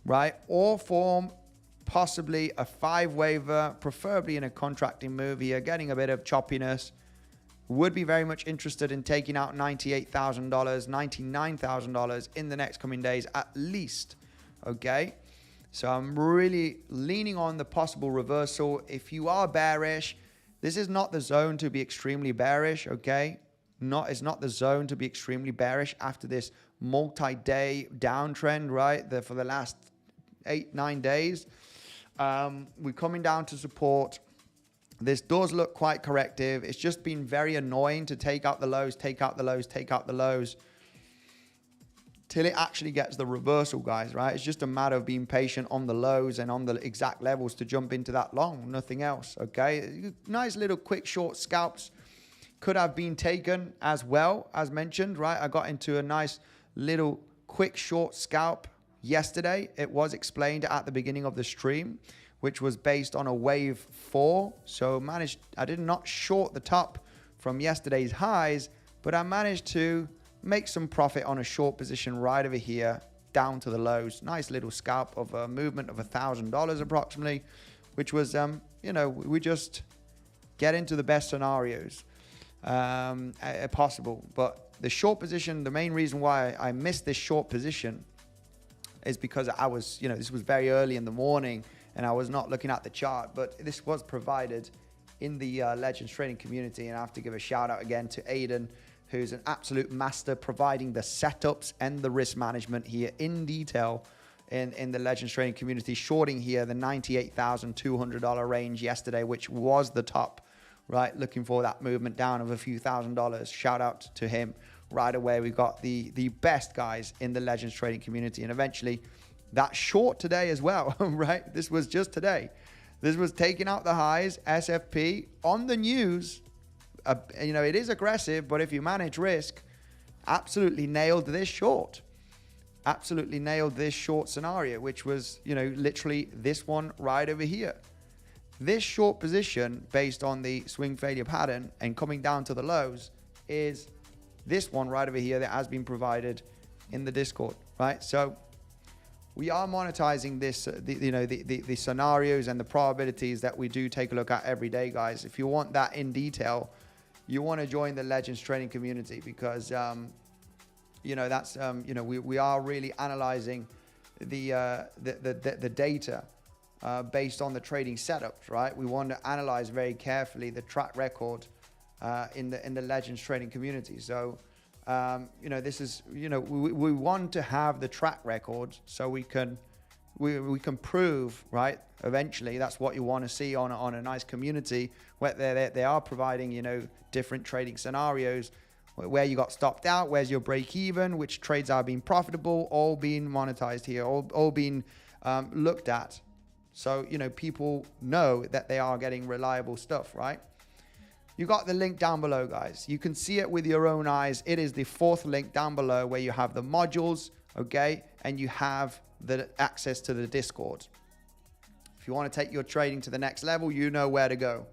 right? Or form possibly a 5-waver, preferably in a contracting move here, getting a bit of choppiness. Would be very much interested in taking out $98,000, $99,000 in the next coming days at least, okay? So I'm really leaning on the possible reversal. If you are bearish, this is not the zone to be extremely bearish, okay? It's not the zone to be extremely bearish after this multi-day downtrend, right? For the last 8-9 days. We're coming down to support. This does look quite corrective. It's just been very annoying to take out the lows, till it actually gets the reversal, guys, right? It's just a matter of being patient on the lows and on the exact levels to jump into that long, nothing else, okay? Nice little quick short scalps could have been taken as well, as mentioned, right? I got into a nice little quick short scalp yesterday. It was explained at the beginning of the stream, which was based on a wave 4. So I did not short the top from yesterday's highs, but I managed to make some profit on a short position right over here down to the lows. Nice little scalp of a movement of $1,000 approximately, which was, you know, we just get into the best scenarios possible. But the short position, the main reason why I missed this short position is because I was, you know, this was very early in the morning and I was not looking at the chart, but this was provided in the Legends trading community. And I have to give a shout out again to Aiden, who's an absolute master providing the setups and the risk management here in detail in the Legends trading community, shorting here the $98,200 range yesterday, which was the top, right? Looking for that movement down of a few $1,000s. Shout out to him right away. We got the best guys in the Legends trading community, and eventually that short today as well, right? This was just today. This was taking out the highs, SFP on the news. You know, it is aggressive, but if you manage risk, absolutely nailed this short. Absolutely nailed this short scenario, which was, you know, literally this one right over here. This short position based on the swing failure pattern and coming down to the lows is this one right over here that has been provided in the Discord, right? So we are monetizing this, the scenarios and the probabilities that we do take a look at every day, guys. If you want that in detail, you want to join the Legends trading community because, you know, that's, you know, we are really analyzing the data based on the trading setups, right? We want to analyze very carefully the track record in the Legends trading community. So, you know, this is, you know, we want to have the track record so we can prove, right? Eventually, that's what you want to see on a nice community where they are providing, you know, different trading scenarios, where you got stopped out, where's your break even, which trades are being profitable, all being monetized here, all being looked at. So, you know, people know that they are getting reliable stuff, right? You got the link down below, guys. You can see it with your own eyes. It is the fourth link down below where you have the modules, okay? And you have the access to the Discord. If you want to take your trading to the next level, you know where to go.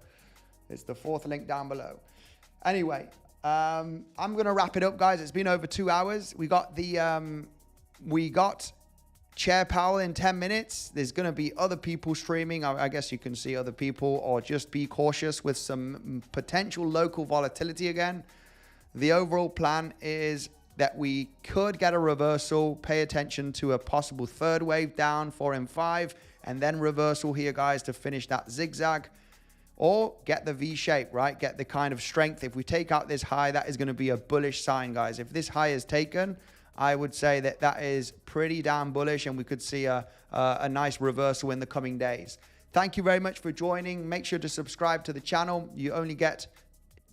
It's the fourth link down below. Anyway, I'm going to wrap it up, guys. It's been over 2 hours. We got 𝗕𝗶𝗴𝗴𝗫 in 10 minutes. There's going to be other people streaming. I guess you can see other people, or just be cautious with some potential local volatility again. The overall plan is that we could get a reversal. Pay attention to a possible third wave down, 4 and 5, and then reversal here, guys, to finish that zigzag. Or get the V shape, right? Get the kind of strength. If we take out this high, that is going to be a bullish sign, guys. If this high is taken, I would say that that is pretty damn bullish, and we could see a nice reversal in the coming days. Thank you very much for joining. Make sure to subscribe to the channel. You only get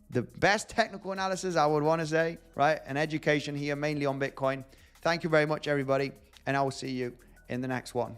the best technical analysis, I would want to say, right? And education here, mainly on Bitcoin. Thank you very much, everybody, and I will see you in the next one.